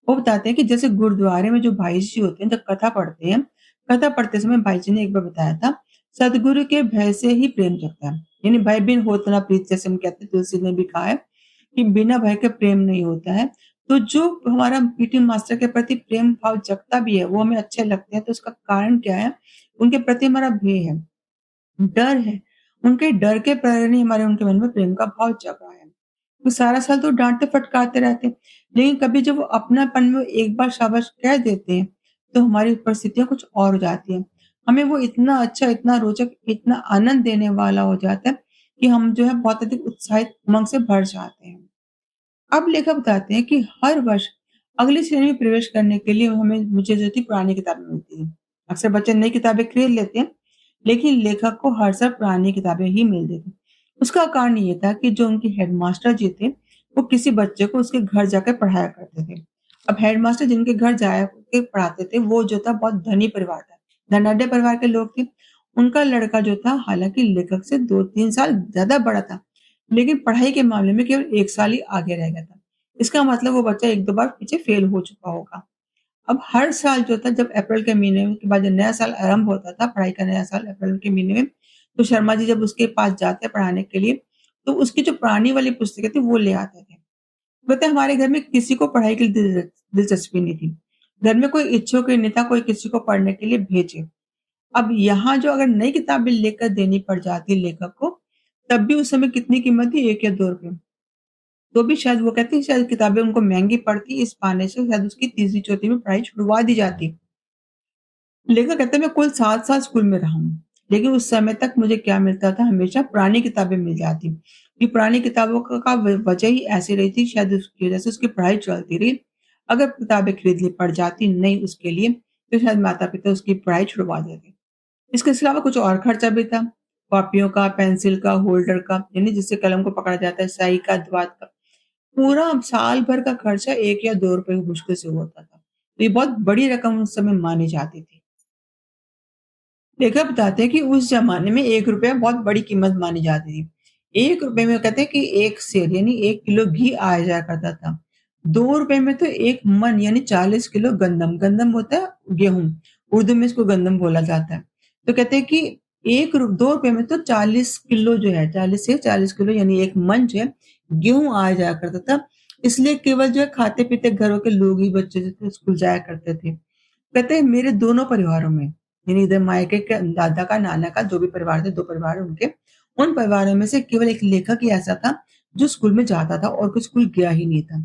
वो बताते हैं कि जैसे गुरुद्वारे में जो भाई जी होते हैं, जब कथा पढ़ते हैं, कथा पढ़ते समय भाई जी ने एक बार बताया था, सद्गुरु के भय से ही प्रेम जगता है। यानी भय बिन होत न प्रीत जैसे हम कहते हैं, तुलसी ने भी कहा है कि बिना भय के प्रेम नहीं होता है। तो जो हमारा पीटी मास्टर के प्रति प्रेम भाव जगता भी है, वो हमें अच्छे लगते हैं, तो उसका कारण क्या है? उनके प्रति हमारा भय है, डर है। उनके डर के कारण ही हमारे उनके मन में प्रेम का भाव जगा है। वो सारा साल तो डाँटते-फटकारते रहते हैं, लेकिन कभी जब वो अपनापन में एक बार शाबाश कह देते हैं, तो हमारी परिस्थितियाँ कुछ और हो जाती हैं। हमें वो इतना अच्छा, इतना रोचक, इतना आनंद देने वाला हो जाता है कि हम जो है बहुत अधिक उत्साहित उमंग से भर जाते हैं। अब लेखक बताते हैं कि हर वर्ष अगली श्रेणी में प्रवेश करने के लिए हमें मुझे जो थी पुरानी किताबें मिलती हैं। अक्सर बच्चे नई किताबें खरीद लेते हैं, लेकिन लेखक को हर साल पुरानी किताबें ही मिलती थी। उसका कारण ये था कि जो उनके हेडमास्टर जी थे, वो किसी बच्चे को उसके घर जाकर पढ़ाया करते थे। अब हेडमास्टर जिनके घर जाया के पढ़ाते थे, वो जो था बहुत धनी परिवार था, धनाढ्य परिवार के लोग थे। उनका लड़का जो था हालाँकि लेखक से 2-3 साल ज़्यादा बड़ा था, लेकिन पढ़ाई के मामले में केवल 1 साल ही आगे रह गया था। इसका मतलब वो बच्चा 1-2 बार पीछे फेल हो चुका होगा। अब हर साल जो था जब अप्रैल के महीने में के बाद जब नया साल आरंभ होता था, पढ़ाई का नया साल अप्रैल के महीने में, तो शर्मा जी जब उसके पास जाते पढ़ाने के लिए, तो उसकी जो पुरानी वाली पुस्तकें थी वो ले आते थे। कहते हैं हमारे घर में किसी को पढ़ाई की दिलचस्पी नहीं थी। घर में कोई इच्छुक ही नहीं था, कोई किसी को पढ़ने के लिए भेजे। अब यहाँ जो अगर नई किताबें लेकर देनी पड़ जाती लेखक को, तब भी उस समय कितनी कीमत थी? 1 या 2 रुपए। तो भी शायद वो कहते हैं शायद किताबें उनको महँगी पड़ती, इस बहाने से शायद उसकी तीसरी-चौथी में पढ़ाई छुड़वा दी जाती। लेखक कहते हैं मैं कुल 7 साल स्कूल में रहा हूँ, लेकिन उस समय तक मुझे क्या मिलता था हमेशा पुरानी किताबें मिल जाती। ये पुरानी किताबों का वजह ही ऐसी रही थी शायद उसकी वजह से उसकी पढ़ाई चलती रही। अगर किताबें खरीदनी पड़ जाती नहीं उसके लिए, तो शायद माता-पिता उसकी पढ़ाई छुड़वा देते। इसके अलावा कुछ और खर्चा भी था, कॉपियों का, पेंसिल का, होल्डर का, यानी जिससे कलम को पकड़ा जाता है, स्याही का, दवात का। पूरा साल भर का खर्चा 1 या 2 रुपए मुश्किल से होता था। तो ये बहुत बड़ी रकम उस समय मानी जाती थी। लेखक बताते हैं कि उस ज़माने में 1 रुपया बहुत बड़ी कीमत मानी जाती थी। 1 रुपए में कहते हैं कि 1 सेर यानी 1 किलो घी आया जाया करता था। 2 रुपए में तो 1 मन यानी 40 किलो गंदम, गंदम होता है गेहूँ, उर्दू में इसको गंदम बोला जाता है। तो कहते हैं कि 2 रुपए में तो 40 किलो जो है 40 से 40 किलो यानी 1 मन जो है गेहूँ आया जाया करता था। इसलिए केवल जो है खाते-पीते घरों के लोग ही बच्चे जो थे स्कूल जाया करते थे। कहते हैं मेरे दोनों परिवारों में यानी इधर मायके के दादा का, नाना का जो भी परिवार थे 2 परिवार उनके, उन परिवारों में से केवल एक लेखक ही ऐसा था जो स्कूल में जाता था और कोई स्कूल गया ही नहीं था।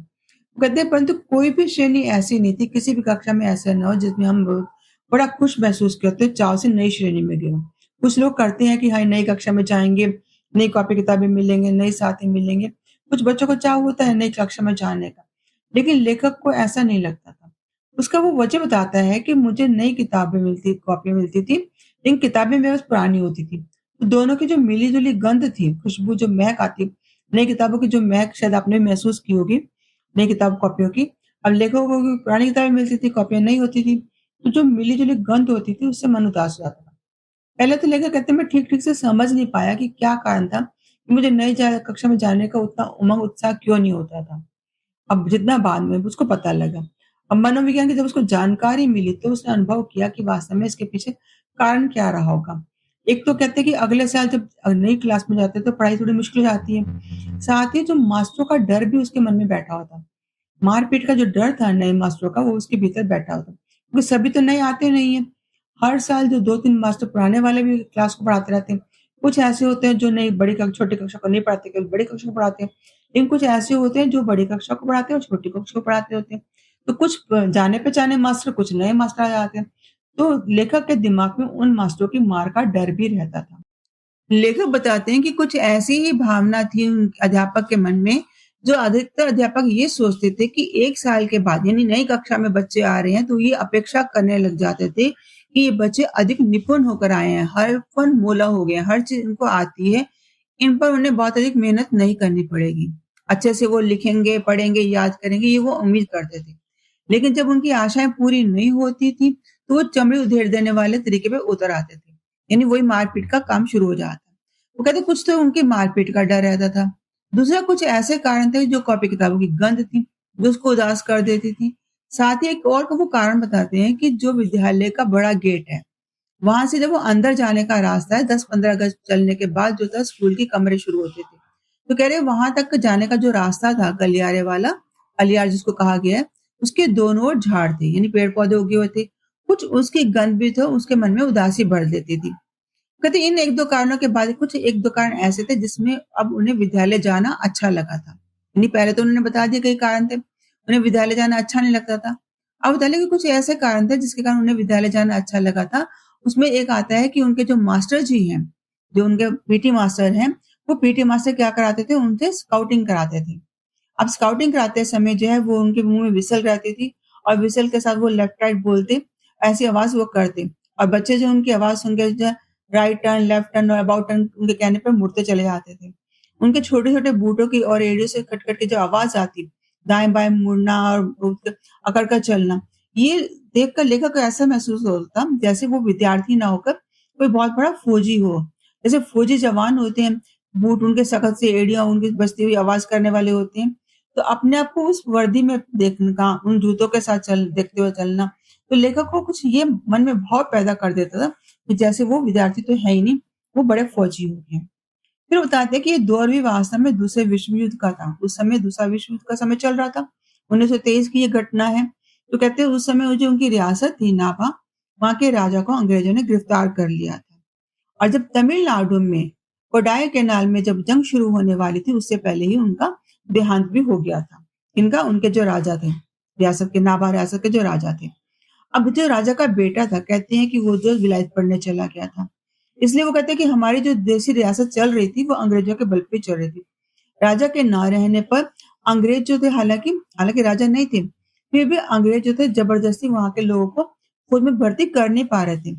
कहते हैं परंतु कोई भी श्रेणी ऐसी नहीं थी, किसी भी कक्षा में ऐसा ना हो जिसमें हम लोग बड़ा खुश महसूस करते हो चाव से नई श्रेणी में गए हों। कुछ लोग करते हैं कि हाँ, नई कक्षा में जाएँगे, नई कॉपी किताबें मिलेंगे, नए साथी मिलेंगे। कुछ बच्चों को चाव होता है नई कक्षा में जाने का, लेकिन लेखक को ऐसा नहीं लगता था। उसका वो वजह बताता है कि मुझे नई किताबें मिलती कॉपी मिलती थी, लेकिन किताबें मेरे पास पुरानी होती थी। तो दोनों की जो मिली-जुली गंध थी, खुशबू जो महक आती, नई किताबों की जो महक शायद आपने महसूस की होगी, नई किताब कॉपियों की। अब लेखकों को की पुरानी किताबें मिलती थी, कॉपियाँ नहीं होती थी, तो जो मिली-जुली गंध होती थी उससे मन उदास हो जाता था। पहले तो लेखक कहते हैं मैं ठीक-ठीक से समझ नहीं पाया कि क्या कारण था, कि मुझे नई कक्षा में जाने का उतना उमंग उत्साह क्यों नहीं होता था। अब जितना बाद में उसको पता लगा। अब मनोविज्ञान की जब उसको जानकारी मिली तो उसने अनुभव किया कि वास्तव में इसके पीछे कारण क्या रहा होगा। एक तो कहते हैं कि अगले साल जब नई क्लास में जाते हैं तो पढ़ाई थोड़ी मुश्किल हो जाती है। साथ ही जो मास्टरों का डर भी उसके मन में बैठा होता है। मारपीट का जो डर था नए मास्टरों का वो उसके भीतर बैठा होता है। क्योंकि सभी तो नए आते नहीं हैं। हर साल जो 2-3 मास्टर पुराने वाले भी क्लास को पढ़ाते रहते हैं। कुछ ऐसे होते हैं जो नई बड़ी छोटी कक्षा को नहीं पढ़ाते, केवल बड़ी कक्षा को पढ़ाते हैं। लेकिन कुछ ऐसे होते हैं जो बड़ी कक्षा को पढ़ाते हैं और छोटी कक्षा को पढ़ाते होते हैं। तो कुछ जाने-पहचाने मास्टर, कुछ नए मास्टर आ जाते हैं। तो लेखक के दिमाग में उन मास्टरों की मार का डर भी रहता था। लेखक बताते हैं कि कुछ ऐसी ही भावना थी उन अध्यापक के मन में, जो अधिकतर अध्यापक ये सोचते थे कि 1 साल के बाद यानी नई कक्षा में बच्चे आ रहे हैं, तो ये अपेक्षा करने लग जाते थे कि ये बच्चे अधिक निपुण होकर आए हैं, हर फन मोला हो गए हैं, हर चीज़ इनको आती है, इन पर उन्हें बहुत अधिक मेहनत नहीं करनी पड़ेगी। अच्छे से वो लिखेंगे, पढ़ेंगे, याद करेंगे, ये वो उम्मीद करते थे। लेकिन जब उनकी आशाएँ पूरी नहीं होती थी, तो वो चमड़ी उधेड़ देने वाले तरीके पे उतर आते थे। यानी वही मारपीट का काम शुरू हो जाता। वो कहते कुछ तो उनकी मारपीट का डर रहता था। दूसरा कुछ ऐसे कारण थे जो कॉपी किताबों की गंध थी, जो उसको उदास कर देती थी। साथ ही एक और को वो कारण बताते हैं कि जो विद्यालय का बड़ा गेट है, वहाँ से जब वो अंदर जाने का रास्ता है 10-15 गज चलने के बाद जो था स्कूल के कमरे शुरू होते थे। तो कह रहे वहाँ तक जाने का जो रास्ता था गलियारे वाला, अलियार जिसको कहा गया है, उसके दोनों ओर झाड़ थे, यानी पेड़-पौधे उगे हुए थे। कुछ उसकी गंध भी तो उसके मन में उदासी भर देती थी। कहते इन 1-2 कारणों के बाद कुछ 1-2 कारण ऐसे थे जिसमें अब उन्हें विद्यालय जाना अच्छा लगा था। यानी पहले तो उन्होंने बता दिया कई कारण थे, उन्हें विद्यालय जाना अच्छा नहीं लगता था। अब बताइए कि कुछ ऐसे कारण थे जिसके कारण उन्हें विद्यालय जाना अच्छा लगा था। उसमें एक आता है कि उनके जो मास्टर जी हैं, जो उनके पीटी मास्टर हैं, वो पीटी मास्टर क्या कराते थे, उनसे स्काउटिंग कराते थे। अब स्काउटिंग कराते समय जो है वो उनके मुँह में व्हिसल रहती थी और व्हिसल के साथ वो लेफ्ट राइट बोलते, ऐसी आवाज़ वो करते और बच्चे जो उनकी आवाज़ सुन के जो है राइट टर्न, लेफ्ट टर्न और अबाउट टर्न उनके कहने पर मुड़ते चले जाते थे। उनके छोटे-छोटे बूटों की और एड़ियों से खट-खट की जो आवाज़ आती, दाएँ-बाएँ मुड़ना और अकड़ कर चलना, ये देखकर लेखक को ऐसा महसूस होता जैसे वो विद्यार्थी ना होकर कोई बहुत बड़ा फौजी हो। जैसे फौजी जवान होते हैं, बूट उनके सख्त से एड़ियाँ उनकी बजती हुई आवाज़ करने वाले होते हैं। तो अपने आप को उस वर्दी में देखने का, उन जूतों के साथ देखते हुए चलना, तो लेखक को कुछ ये मन में भाव पैदा कर देता था कि जैसे वो विद्यार्थी तो है ही नहीं, वो बड़े फौजी हो गए हैं। फिर बताते हैं कि ये दौर भी वास्तव में दूसरे विश्व युद्ध का था। उस समय दूसरा विश्व युद्ध का समय चल रहा था। 1923 की ये घटना है। तो कहते हैं उस समय वो जो उनकी रियासत थी नाभा, वहाँ के राजा को अंग्रेजों ने गिरफ्तार कर लिया था। और जब तमिलनाडु में कोडाई कैनाल में जब जंग शुरू होने वाली थी, उससे पहले ही उनका देहांत भी हो गया था। इनका उनके जो राजा थे, रियासत के नाभा रियासत के जो राजा थे। अब जो राजा का बेटा था, कहते हैं कि वो जो विलायत पढ़ने चला गया था। इसलिए वो कहते हैं कि हमारी जो देसी रियासत चल रही थी, वो अंग्रेजों के बल पे चल रही थी। राजा के ना रहने पर अंग्रेज जो थे हालाँकि हालाँकि राजा नहीं थे, फिर भी अंग्रेज जो थे ज़बरदस्ती वहाँ के लोगों को फौज में भर्ती कर नहीं पा रहे थे।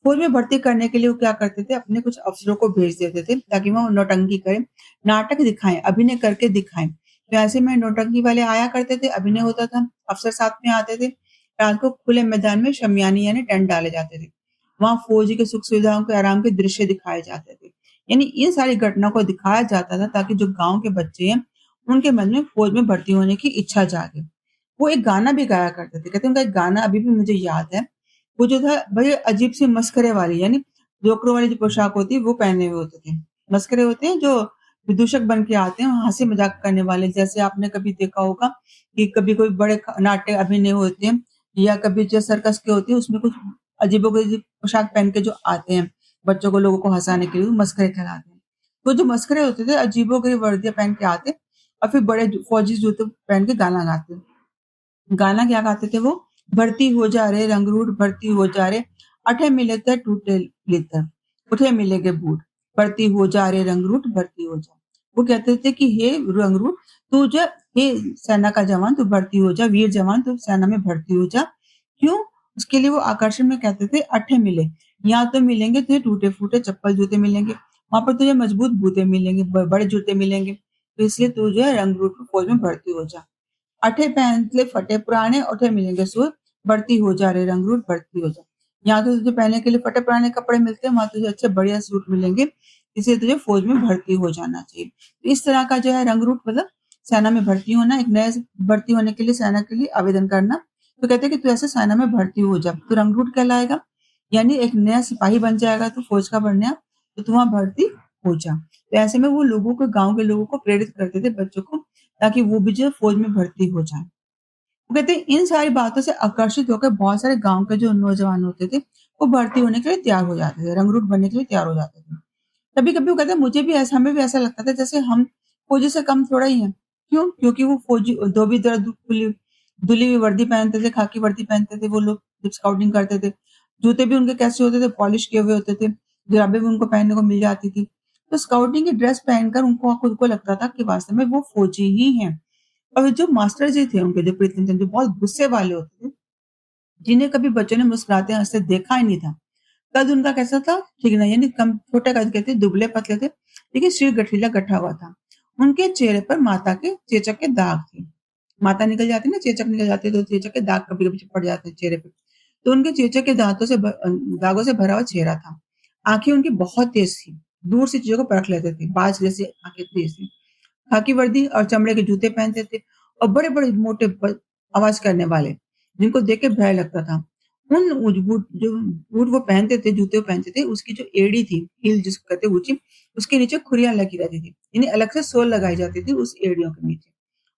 फौज में भर्ती करने के लिए वो क्या करते थे, अपने कुछ अफ़सरों को भेज देते थे ताकि वो नौटंकी करें, नाटक दिखाएँ, अभिनय करके दिखाएँ। तो ऐसे में नौटंकी वाले आया करते थे, अभिनय होता था, अफ़सर साथ में आते थे। रात को खुले मैदान में शामियाने यानी टेंट डाले जाते थे। वहाँ फौजी की सुख-सुविधाओं के आराम के दृश्य दिखाए जाते थे। यानी इन सारी घटनाओं को दिखाया जाता था ताकि जो गाँव के बच्चे हैं, उनके मन में फौज में भर्ती होने की इच्छा जागे। वो एक गाना भी गाया करते थे। कहते हैं उनका एक गाना अभी भी मुझे याद है। वो जो था बड़े अजीब-सी मस्खरे वाली यानी जोकरों वाली जो पोशाक होती है वो पहने हुए होते थे। मस्खरे होते हैं जो विदूषक बन के आते हैं, हँसी-मज़ाक करने वाले। जैसे आपने कभी देखा होगा कि कभी कोई बड़े नाट्य अभिनय होते हैं या कभी जो सर्कस के होते हैं उसमें कुछ अजीबो-गरीब पोशाक पहन के जो आते हैं, बच्चों को लोगों को हँसाने के लिए, वो मस्खरे कहलाते हैं। तो जो मस्खरे होते थे अजीबो-गरीब वर्दियाँ पहन के आते और फिर बड़े फौजी जूते पहन के गाना गाते। गाना क्या गाते थे वो? भर्ती हो जा रे रंगरूट भर्ती हो जा रे, अठे मिले ते टूटे लितर, उठे मिलेगे बूट, भर्ती हो जा रे रंगरूट भर्ती हो जा। वो कहते थे कि हे रंगरूट तू जो हे सेना का जवान तू भर्ती हो जा, वीर जवान तू सेना में भर्ती हो जा। क्यों? उसके लिए वो आकर्षण में कहते थे अठे मिले, यहाँ तो मिलेंगे तुझे टूटे-फूटे चप्पल जूते मिलेंगे, वहाँ पर तुझे मजबूत बूटे मिलेंगे, बड़े जूते मिलेंगे, तो इसलिए तू जो है रंगरूट फौज में भर्ती हो जा। अठे पहनले फटे पुराने उठे मिलेंगे सूट, बढ़ती हो जा रे रंगरूट बढ़ती हो जा। यहाँ तो तुझे पहनने के लिए फटे पुराने कपड़े मिलते हैं, वहाँ तुझे अच्छे बढ़िया सूट मिलेंगे, इसलिए तुझे फौज में भर्ती हो जाना चाहिए। तो इस तरह का जो है रंगरूट मतलब सेना में भर्ती होना, एक नए भर्ती होने के लिए सेना के लिए आवेदन करना। तो कहते हैं कि तू ऐसे सेना में भर्ती हो जा, तो रंगरूट कहलाएगा। यानी एक नया सिपाही बन जाएगा तू फौज का बनया, तो तू वहाँ भर्ती हो जा। तो ऐसे में वो लोगों को गाँव के लोगों को प्रेरित करते थे बच्चों को ताकि वो भी जो है फ़ौज में भर्ती हो जाएँ। वो कहते हैं इन सारी बातों से आकर्षित होकर बहुत सारे गाँव के जो नौजवान होते थे, वो भर्ती होने के लिए तैयार हो जाते थे, रंगरूट बनने के लिए तैयार हो जाते थे। कभी-कभी वो कहते हैं मुझे भी ऐसा हमें भी ऐसा लगता था जैसे हम फ़ौजी से कम थोड़ा ही हैं। क्यों? क्योंकि वो फ़ौजी धोबी खुली धुली हुई वर्दी पहनते थे, खाकी वर्दी पहनते थे वो लोग जब स्काउटिंग करते थे। जूते भी उनके कैसे होते थे पॉलिश किए हुए होते थे, जुराबें भी उनको पहनने को मिल जाती थी। तो स्काउटिंग की ड्रेस पहनकर उनको खुद को लगता था कि वास्तव में वो फ़ौजी ही हैं। और जो मास्टर जी थे उनके जो प्रीतम चंद्र जो बहुत गुस्से वाले होते थे, जिन्हें कभी बच्चों ने मुस्कुराते हंसते देखा ही नहीं था। कद उनका कैसा था? ठीक नहीं, यानी कम छोटे कद के थे, दुबले-पतले थे, लेकिन शरीर गठीला गठा हुआ था। उनके चेहरे पर माता के चेचक के दाग थे। माता निकल जाती है ना, चेचक निकल जाती है, तो चेचक के दाग कभी-कभी पड़ जाते हैं चेहरे पे। तो उनके चेचक के दागों से भरा हुआ चेहरा था। आँखें उनकी बहुत तेज़ थी, दूर से चीज़ों को परख लेते थे, बाज जैसी आँखें तेज़ थी। खाकी वर्दी और चमड़े के जूते पहनते थे और बड़े-बड़े मोटे आवाज़ करने वाले, जिनको देख के भय लगता था। उन उज बूट जो बूट वो पहनते थे, जूते वो पहनते थे, उसकी जो एड़ी थी, हील जिसको कहते हैं ऊँची, उसके नीचे खुरियाँ लगी रहती थी। यानी अलग से सोल लगाई जाती थी उस एड़ियों के नीचे।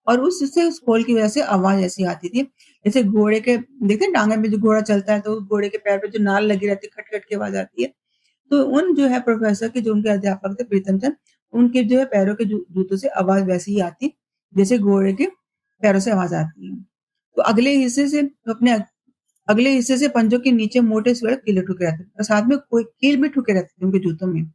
और उससे उस खोल की वजह से आवाज़ ऐसी आती थी, जैसे घोड़े के देखते हैं टाँगे में जो घोड़ा चलता है, तो घोड़े के पैर पे जो नाल लगी रहती है, खट-खट की आवाज़ आती है। तो उन जो है प्रोफ़ेसर के जो उनके अध्यापक थे प्रीतम चंद, उनके जो है पैरों के जूतों से आवाज़ वैसी ही आती, जैसे घोड़े के पैरों से आवाज़ आती है। तो अगले हिस्से से पंजों के नीचे मोटे से बड़े कीले ठुके रहते थे और साथ में कोई कील भी ठुके रहते थे उनके जूतों में।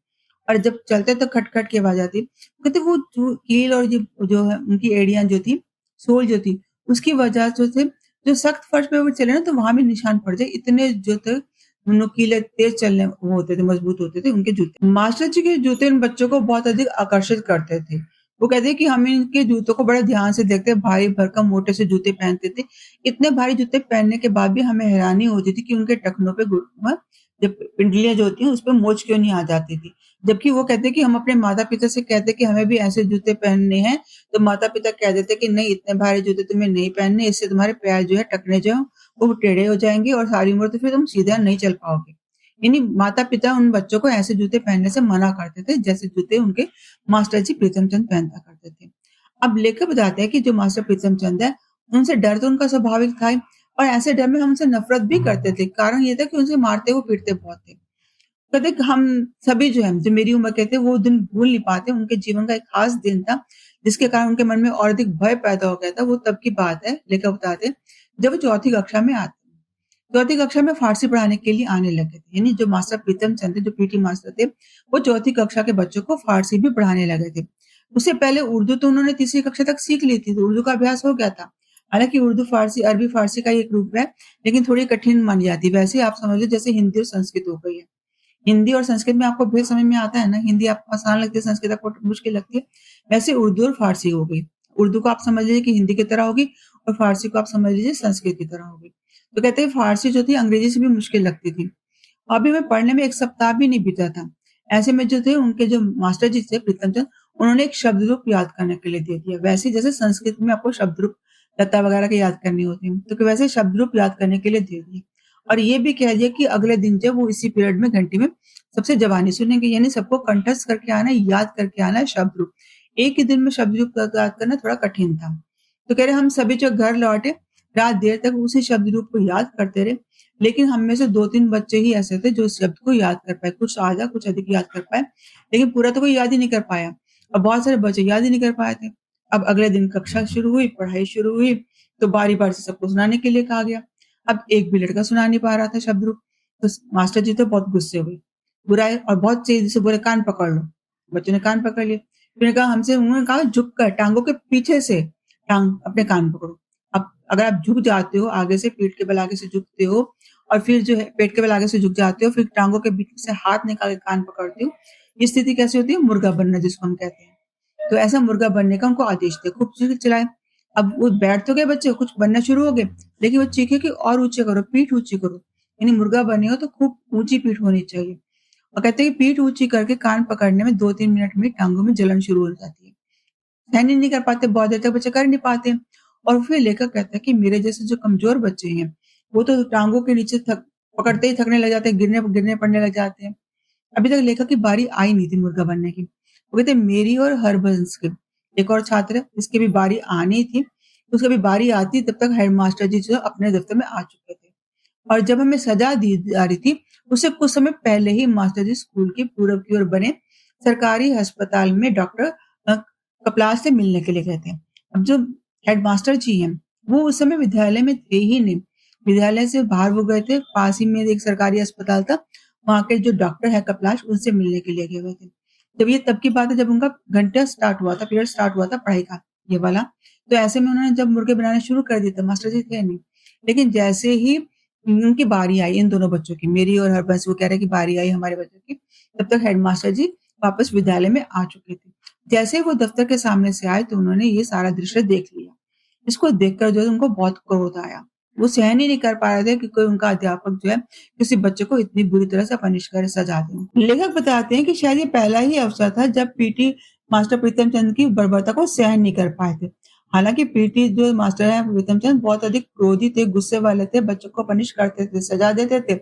और जब चलते तो खट-खट की आवाज़ आती। कहते वो जो कील और जो है उनकी एड़ियाँ जो थी, सोल जो थी, उसकी वजह से जो सख्त फर्श पे वो चले ना तो वहाँ भी निशान पड़ जाए, इतने जो थे नुकीले तेज़ चलने वो होते थे, मज़बूत होते थे उनके जूते। मास्टर जी के जूते इन बच्चों को बहुत अधिक आकर्षित करते थे। वो कहते हैं कि हम इनके जूतों को बड़े ध्यान से देखते, भारी भरकम मोटे से जूते पहनते थे। इतने भारी जूते पहनने के बाद भी हमें हैरानी होती थी कि उनके टखनों पे जब पिंडलियाँ जो होती हैं, उसपे मोच क्यों नहीं आ जाती थी। जबकि वो कहते हैं कि हम अपने माता-पिता से कहते कि हमें भी ऐसे जूते पहनने हैं, तो माता-पिता कह देते कि नहीं इतने भारी जूते तुम्हें नहीं पहनने, इससे तुम्हारे पैर जो है टखने जो हैं, वो टेढ़े हो जाएँगे और सारी उम्र तो फिर तुम सीधा नहीं चल पाओगे। यानी माता-पिता उन बच्चों को ऐसे जूते पहनने से मना करते थे, जैसे जूते उनके मास्टर जी प्रीतमचंद पहनता करते थे। अब लेखक बताते हैं कि जो मास्टर प्रीतमचंद है, उनसे डर तो उनका स्वाभाविक था ही और ऐसे डर में हम उनसे नफ़रत भी करते थे। कारण ये था कि उनसे मारते वो पीटते बहुत थे। कहते कि हम सभी जो हैं, जो मेरी उम्र के थे, वो दिन भूल नहीं पाते। उनके जीवन का एक ख़ास दिन था, जिसके कारण उनके मन में और अधिक भय पैदा हो गया था। वो तब की बात है, लेखक बताते हैं, जब वो चौथी कक्षा में आते। चौथी कक्षा में फ़ारसी पढ़ाने के लिए आने लगे थे। यानी जो मास्टर प्रीतम चंद थे, जो पीटी मास्टर थे, वो चौथी कक्षा के बच्चों को फ़ारसी भी पढ़ाने लगे थे। उससे पहले उर्दू तो उन्होंने तीसरी कक्षा तक सीख ली थी, तो उर्दू का अभ्यास हो गया था। हालाँकि उर्दू फ़ारसी, अरबी फ़ारसी का ही एक रूप है, लेकिन थोड़ी कठिन मानी जाती है। वैसे आप समझ लो जैसे हिंदी और संस्कृत हो गई है। हिंदी और संस्कृत में आपको भेद समझ में आता है ना, हिंदी आपको आसान लगती है, संस्कृत आपको मुश्किल लगती है। वैसे उर्दू और फ़ारसी हो गई। उर्दू को आप समझ लीजिए कि हिंदी की तरह होगी और फ़ारसी को आप समझ लीजिए संस्कृत की तरह होगी। तो कहते हैं फ़ारसी जो थी अंग्रेज़ी से भी मुश्किल लगती थी। अभी मैं पढ़ने में 1 सप्ताह भी नहीं बीता था। ऐसे में जो थे उनके जो मास्टर जी थे प्रीतम चंद, उन्होंने एक शब्द रूप याद करने के लिए दे दिया। वैसे ही जैसे संस्कृत में आपको शब्द रूप लता वगैरह की याद करनी होती है, तो वैसे शब्द रूप याद करने के लिए दे दिए। और ये भी कह दिया कि अगले दिन जब वो इसी पीरियड में घंटी में सबसे जवानी सुनेंगे, यानी सबको कंठस्थ करके आना है, याद करके आना है शब्द रूप। एक ही दिन में शब्द रूप याद करना थोड़ा कठिन था। तो कह रहे हम सभी जो घर लौटे, रात देर तक उसी शब्द रूप को याद करते रहे। लेकिन हम में से 2-3 बच्चे ही ऐसे थे जो उस शब्द को याद कर पाए। कुछ आधा, कुछ अधिक याद कर पाए, लेकिन पूरा तो कोई याद ही नहीं कर पाया और बहुत सारे बच्चे याद ही नहीं कर पाए थे। अब अगले दिन कक्षा शुरू हुई, पढ़ाई शुरू हुई, तो बारी-बारी से सबको सुनाने के लिए कहा गया। अब एक भी लड़का सुना नहीं पा रहा था शब्द रूप, तो मास्टर जी तो बहुत गुस्से हुए, बुलाए और बहुत तेज़ी से बोले, "कान पकड़ लो।" बच्चों ने कान पकड़ लिए। फिर उन्होंने कहा, "झुक कर टाँगों के पीछे से टाँग अपने कान पकड़ो।" अब अगर आप झुक जाते हो, आगे से पीठ के बल आगे से झुकते हो और फिर जो है पेट के बल आगे से झुक जाते हो, फिर टाँगों के बीच से हाथ निकाल के कान पकड़ते हो, ये स्थिति कैसी होती है? मुर्गा बनना जिसको हम कहते हैं। तो ऐसा मुर्गा बनने का उनको आदेश दिया, खूब चिल्लाए। अब वो बैठ तो गए बच्चे, कुछ बनना शुरू हो गए, लेकिन वो चीखे कि और ऊँचे करो, पीठ ऊँची करो। यानी मुर्गा बने हो तो खूब ऊँची पीठ होनी चाहिए। और कहते हैं कि पीठ ऊँची करके कान पकड़ने में 2-3 मिनट में टाँगों में जलन शुरू हो जाती है। सहन ही नहीं कर पाते, बहुत देर तक बच्चे कर नहीं पाते। और फिर लेखक कहता है कि मेरे जैसे जो कमज़ोर बच्चे हैं, वो तो टाँगों के नीचे थक पकड़ते ही थकने लग जाते हैं, गिरने गिरने पड़ने लग जाते हैं। अभी तक लेखक की बारी आई नहीं थी मुर्गा बनने की। वो कहते हैं मेरी और हरबंस की, एक और छात्र है, इसकी भी बारी आनी थी। उसकी भी बारी आती तब तक हेडमास्टर जी जो है अपने दफ्तर में आ चुके थे। और जब हमें सजा दी जा रही थी, उससे कुछ समय पहले ही मास्टर जी स्कूल की पूरब की ओर बने सरकारी अस्पताल में डॉक्टर अ, कपलास से मिलने के लिए गए थे। अब जो हेडमास्टर जी हैं, वो उस समय विद्यालय में थे ही नहीं। विद्यालय से बाहर वो गए थे, पास ही में एक सरकारी अस्पताल था, वहाँ के जो डॉक्टर हैं कपलाश, उनसे मिलने के लिए गए हुए थे। जब ये तब की बात है जब उनका घंटा स्टार्ट हुआ था, पीरियड स्टार्ट हुआ था पढ़ाई का, ये वाला। तो ऐसे में उन्होंने जब मुर्गे बनाने शुरू कर दिए थे, मास्टर जी थे नहीं। लेकिन जैसे ही उनकी बारी आई इन दोनों बच्चों की, मेरी और हरबंस, वो कह रहे हैं कि बारी आई हमारे बच्चों की। तब तक हेडमास्टर जी वापस विद्यालय में आ चुके थे। जैसे ही वो दफ्तर के सामने से आए तो उन्होंने ये सारा दृश्य देख लिया। इसको देखकर जो है उनको बहुत क्रोध आया। वो सहन ही नहीं कर पा रहे थे कि कोई उनका अध्यापक जो है किसी बच्चे को इतनी बुरी तरह से पनिश करे, सजा दे। लेखक बताते हैं कि शायद ये पहला ही अवसर था जब पीटी मास्टर प्रीतम चंद की बर्बरता को सहन नहीं कर पाए थे। हालांकि पीटी जो मास्टर है प्रीतम चंद बहुत अधिक क्रोधी थे, गुस्से वाले थे, बच्चों को पनिश करते थे, सजा देते थे।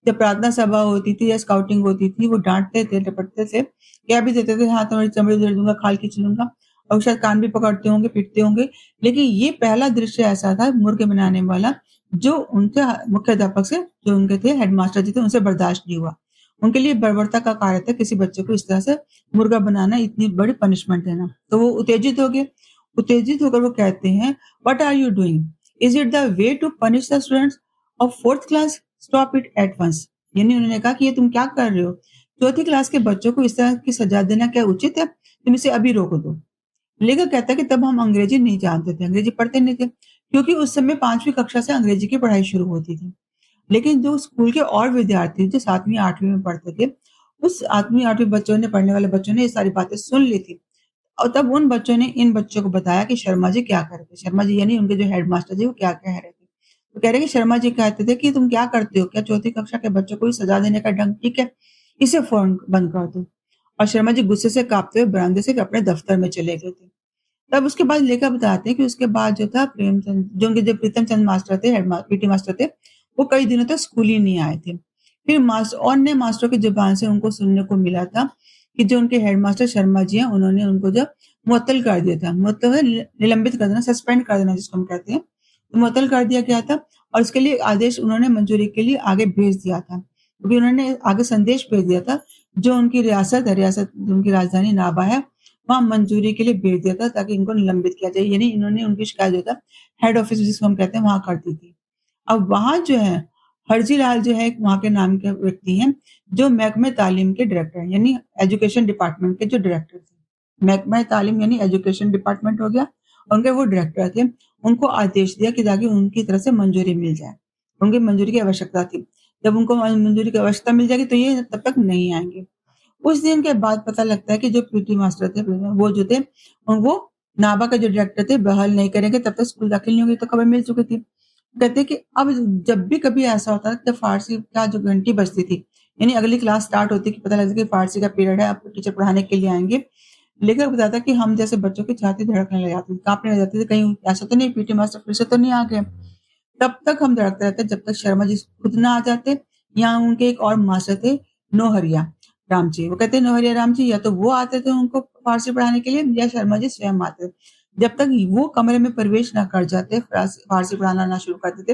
जब प्रार्थना सभा होती थी या स्काउटिंग होती थी, वो डांटते थे, डपटते थे, कह भी देते थे, हाँ तुम्हारी चमड़ी उधेड़ दूंगा, खाल खींच लूंगा, और शायद कान भी पकड़ते होंगे, पीटते होंगे। लेकिन ये पहला दृश्य ऐसा था मुर्गे बनाने वाला, जो उनके मुख्याध्यापक से, जो उनके थे हेडमास्टर जी थे, उनसे बर्दाश्त नहीं हुआ। उनके लिए बर्बरता का कार्य था किसी बच्चे को इस तरह से मुर्गा बनाना, इतनी बड़ी पनिशमेंट देना। तो वो उत्तेजित हो गए। उत्तेजित होकर वो कहते हैं, what are you doing? Is it the way to punish the students of fourth class? Stop it at once. यानी उन्होंने कहा कि ये तुम क्या कर रहे हो? चौथी क्लास के बच्चों को इस तरह की सजा देना क्या उचित है? तुम इसे अभी रोक दो। लेखक कहता है कि तब हम अंग्रेजी नहीं जानते थे, अंग्रेजी पढ़ते नहीं थे, क्योंकि उस समय 5वीं कक्षा से अंग्रेजी की पढ़ाई शुरू होती थी। लेकिन जो स्कूल के और विद्यार्थी जो 7वीं 8वीं में पढ़ते थे, उस 8वीं 8वीं बच्चों ने, पढ़ने वाले बच्चों ने ये सारी बातें सुन ली थी। और तब उन बच्चों ने इन बच्चों को बताया कि शर्मा जी क्या कर रहे थे। शर्मा जी यानी उनके जो हेडमास्टर जी, वो क्या कह रहे थे। तो कह रहे कि शर्मा जी कहते थे कि तुम क्या करते हो? क्या चौथी कक्षा के बच्चों को ही सजा देने का ढंग ठीक है? इसे फ़ौरन बंद कर दो। और शर्मा जी गुस्से से काँपते हुए बरामदे से अपने दफ्तर में चले गए थे। तब उसके बाद लेखक बताते हैं कि उसके बाद जो था प्रेमचंद, जो उनके जो प्रीतम चंद मास्टर थे, पीटी मास्टर थे, वो कई दिनों तक स्कूल ही नहीं आए थे। फिर अन्य मास्टरों की जुबान से उनको सुनने को मिला था कि जो उनके हेडमास्टर शर्मा जी हैं, उन्होंने उनको जो मुअत्तल कर दिया था। मुअत्तल है निलंबित कर देना, सस्पेंड कर देना जिसको हम कहते हैं। तो मुअत्तल कर दिया गया था और इसके लिए आदेश उन्होंने मंजूरी के लिए आगे भेज दिया था। क्योंकि उन्होंने आगे संदेश भेज दिया था, जो उनकी रियासत है, रियासत जो उनकी राजधानी नाभा है, वहाँ मंजूरी के लिए भेज दिया था ताकि इनको निलंबित किया जाए। यानी इन्होंने उनकी शिकायत जो था हेड ऑफिस जिसको हम कहते हैं वहाँ कर दी थी। अब वहाँ जो है हरजी लाल जो है एक वहाँ के नाम के व्यक्ति हैं, जो महकमे तालीम के डायरेक्टर हैं, यानी एजुकेशन डिपार्टमेंट के जो डायरेक्टर थे। महकमा तालीम यानी एजुकेशन डिपार्टमेंट हो गया, उनके वो डायरेक्टर थे। उनको आदेश दिया कि ताकि उनकी तरफ से मंजूरी मिल जाए। उनकी मंजूरी की आवश्यकता थी। जब उनको मंजूरी की आवश्यकता मिल जाएगी तो ये तब तक नहीं आएँगे। कुछ दिन के बाद पता लगता है कि जो पीटी मास्टर थे, वो जो थे, वो नाभा के जो डायरेक्टर थे, बहाल नहीं करेंगे तब तक स्कूल दाखिल नहीं होंगे, तो खबर मिल चुकी थी। कहते हैं कि अब जब भी कभी ऐसा होता है, जब फारसी का जो घंटी बजती थी, यानी अगली क्लास स्टार्ट होती कि पता लगता कि फारसी का पीरियड है, आपको टीचर पढ़ाने के लिए आएँगे। लेखक बताता है कि हम जैसे बच्चों की छाती धड़कने लग जाती थी, काँपने लग जाती थी, कहीं ऐसा तो नहीं पीटी मास्टर फिर से तो नहीं आ गए। तब तक हम धड़कते रहते जब तक शर्मा जी खुद ना आ जाते, या उनके एक और मास्टर थे नौहरिया राम जी। वो कहते हैं नौहरिया राम जी या तो वो आते थे उनको फ़ारसी पढ़ाने के लिए या शर्मा जी स्वयं आते थे। जब तक वो कमरे में प्रवेश ना कर जाते, फ़ारसी पढ़ाना ना शुरू कर देते,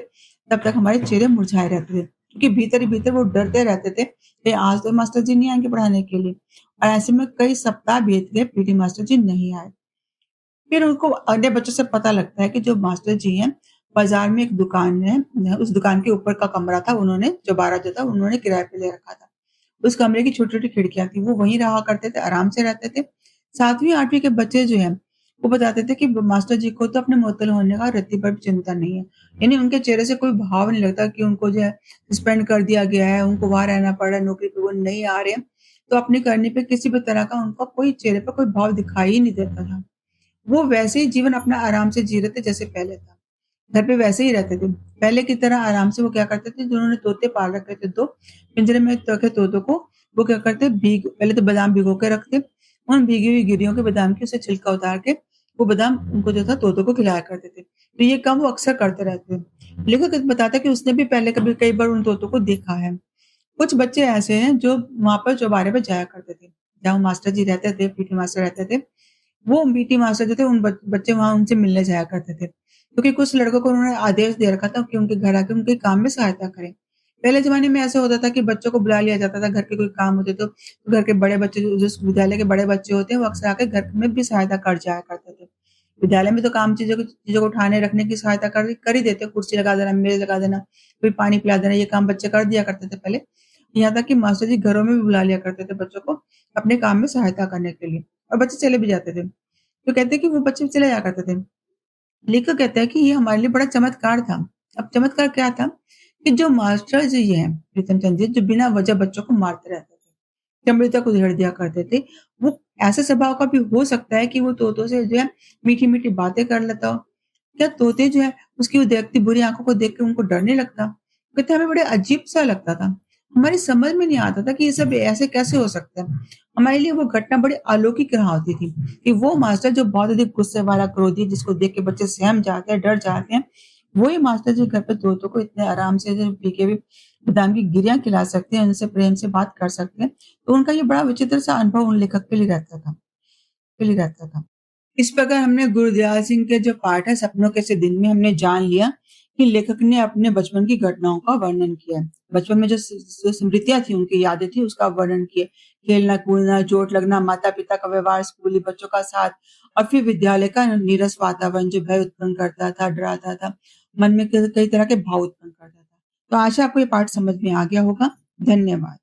तब तक हमारे चेहरे मुरझाए रहते थे। क्योंकि भीतर ही भीतर वो डरते रहते थे कि आज तो मास्टर जी नहीं आएँगे पढ़ाने के लिए। और ऐसे में कई सप्ताह बीत गए, पीटी मास्टर जी नहीं आए। फिर उनको अन्य बच्चों से पता लगता है कि जो मास्टर जी हैं, बाज़ार में एक दुकान है, उस दुकान के ऊपर का कमरा था, उन्होंने चौबारा जो था उन्होंने किराए पे ले रखा था। उस कमरे की छोटी-छोटी खिड़कियाँ थी, वो वहीं रहा करते थे, आराम से रहते थे। 7वीं 8वीं के बच्चे जो हैं, वो बताते थे कि मास्टर जी को तो अपने मुअत्तल होने का रत्ती भर भी चिंता नहीं है। यानी उनके चेहरे से कोई भाव नहीं लगता कि उनको जो है सस्पेंड कर दिया गया है, उनको वहाँ रहना पड़ रहा है, नौकरी पे वो नहीं आ रहे हैं। तो अपनी करनी पे किसी भी तरह का उनका कोई चेहरे पे कोई भाव दिखाई ही नहीं देता था। वो वैसे ही जीवन अपना आराम से जी रहे थे जैसे पहले था। घर पे वैसे ही रहते थे। पहले की तरह आराम से वो क्या करते थे, जिन्होंने तोते पाल रखे थे 2, पिंजरे में रखे तोतों को, वो क्या करते, पहले तो बादाम भिगो के रखते, उन भीगी हुई गिरियों के बादाम की उसे छिलका उतार के, वो बादाम उनको जो था तोतों को खिलाया करते थे। तो ये काम वो अक्सर करते रहते थे। लेखक बताता है कि उसने भी पहले कभी कई बार उन तोतों को देखा है। कुछ बच्चे ऐसे हैं जो वहाँ पर चौबारे पे जाया करते थे। जहाँ मास्टर जी रहते थे, पीटी मास्टर रहते थे, वो पीटी मास्टर जो थे उन बच्चे वहाँ उनसे मिलने जाया करते थे। क्योंकि कुछ लड़कों को उन्होंने आदेश दे रखा था कि उनके घर आके उनके काम में सहायता करें। पहले ज़माने में ऐसा होता था कि बच्चों को बुला लिया जाता था, घर के कोई काम होते तो घर के बड़े बच्चे जो जिस विद्यालय के बड़े बच्चे होते हैं, वो अक्सर आके घर में भी सहायता कर जाया करते थे। विद्यालय में तो काम चीज़ों को उठाने रखने की सहायता कर ही देते, कुर्सी लगा देना, मेज़ लगा देना, कोई पानी पिला देना, ये काम बच्चे कर दिया करते थे पहले। यहाँ तक कि मास्टर जी घरों में भी बुला लिया करते थे बच्चों को अपने काम में सहायता करने के लिए, और बच्चे चले भी जाते थे। तो कहते हैं कि वो बच्चे चले जाया करते थे। लेखक कहता है कि ये हमारे लिए बड़ा चमत्कार था। अब चमत्कार क्या था कि जो मास्टर जी हैं, प्रीतम चंद्र जी, जो बिना वजह बच्चों को मारते रहते थे, अमृता को उधेड़ दिया करते थे, वो ऐसे स्वभाव का भी हो सकता है कि वो तोतों से जो है मीठी-मीठी बातें कर लेता हो। क्या तोते जो है उसकी वो देखती बुरी आँखों को देख के उनको डर नहीं लगता? कहते हमें बड़े अजीब-सा लगता था। हमारी समझ में नहीं आता था कि ये सब ऐसे कैसे हो सकता है? हमारे लिए वो घटना बड़ी अलौकिक रहा होती थी कि वो मास्टर जो बहुत अधिक गुस्से वाला, क्रोधी, जिसको देख के बच्चे सहम जाते हैं, डर जाते हैं, वही मास्टर जी घर पे तोतों को इतने आराम से जो पी के भी बादाम की गिरियाँ खिला सकते हैं, उनसे प्रेम से बात कर सकते हैं। तो उनका ये बड़ा विचित्र सा अनुभव उन लेखक के लिए रहता था। इस प्रकार हमने गुरुदयाल सिंह के जो पाठ है सपनों के से दिन में हमने जान लिया कि लेखक ने अपने बचपन की घटनाओं का वर्णन किया है। बचपन में जो स्मृतियाँ थी, उनकी यादें थी, उसका वर्णन किया। खेलना-कूदना, चोट लगना, माता-पिता का व्यवहार, स्कूली बच्चों का साथ और फिर विद्यालय का नीरस वातावरण जो भय उत्पन्न करता था, डराता था, मन में कई कई तरह के भाव उत्पन्न करता था। तो आशा आपको ये पाठ समझ में आ गया होगा। धन्यवाद।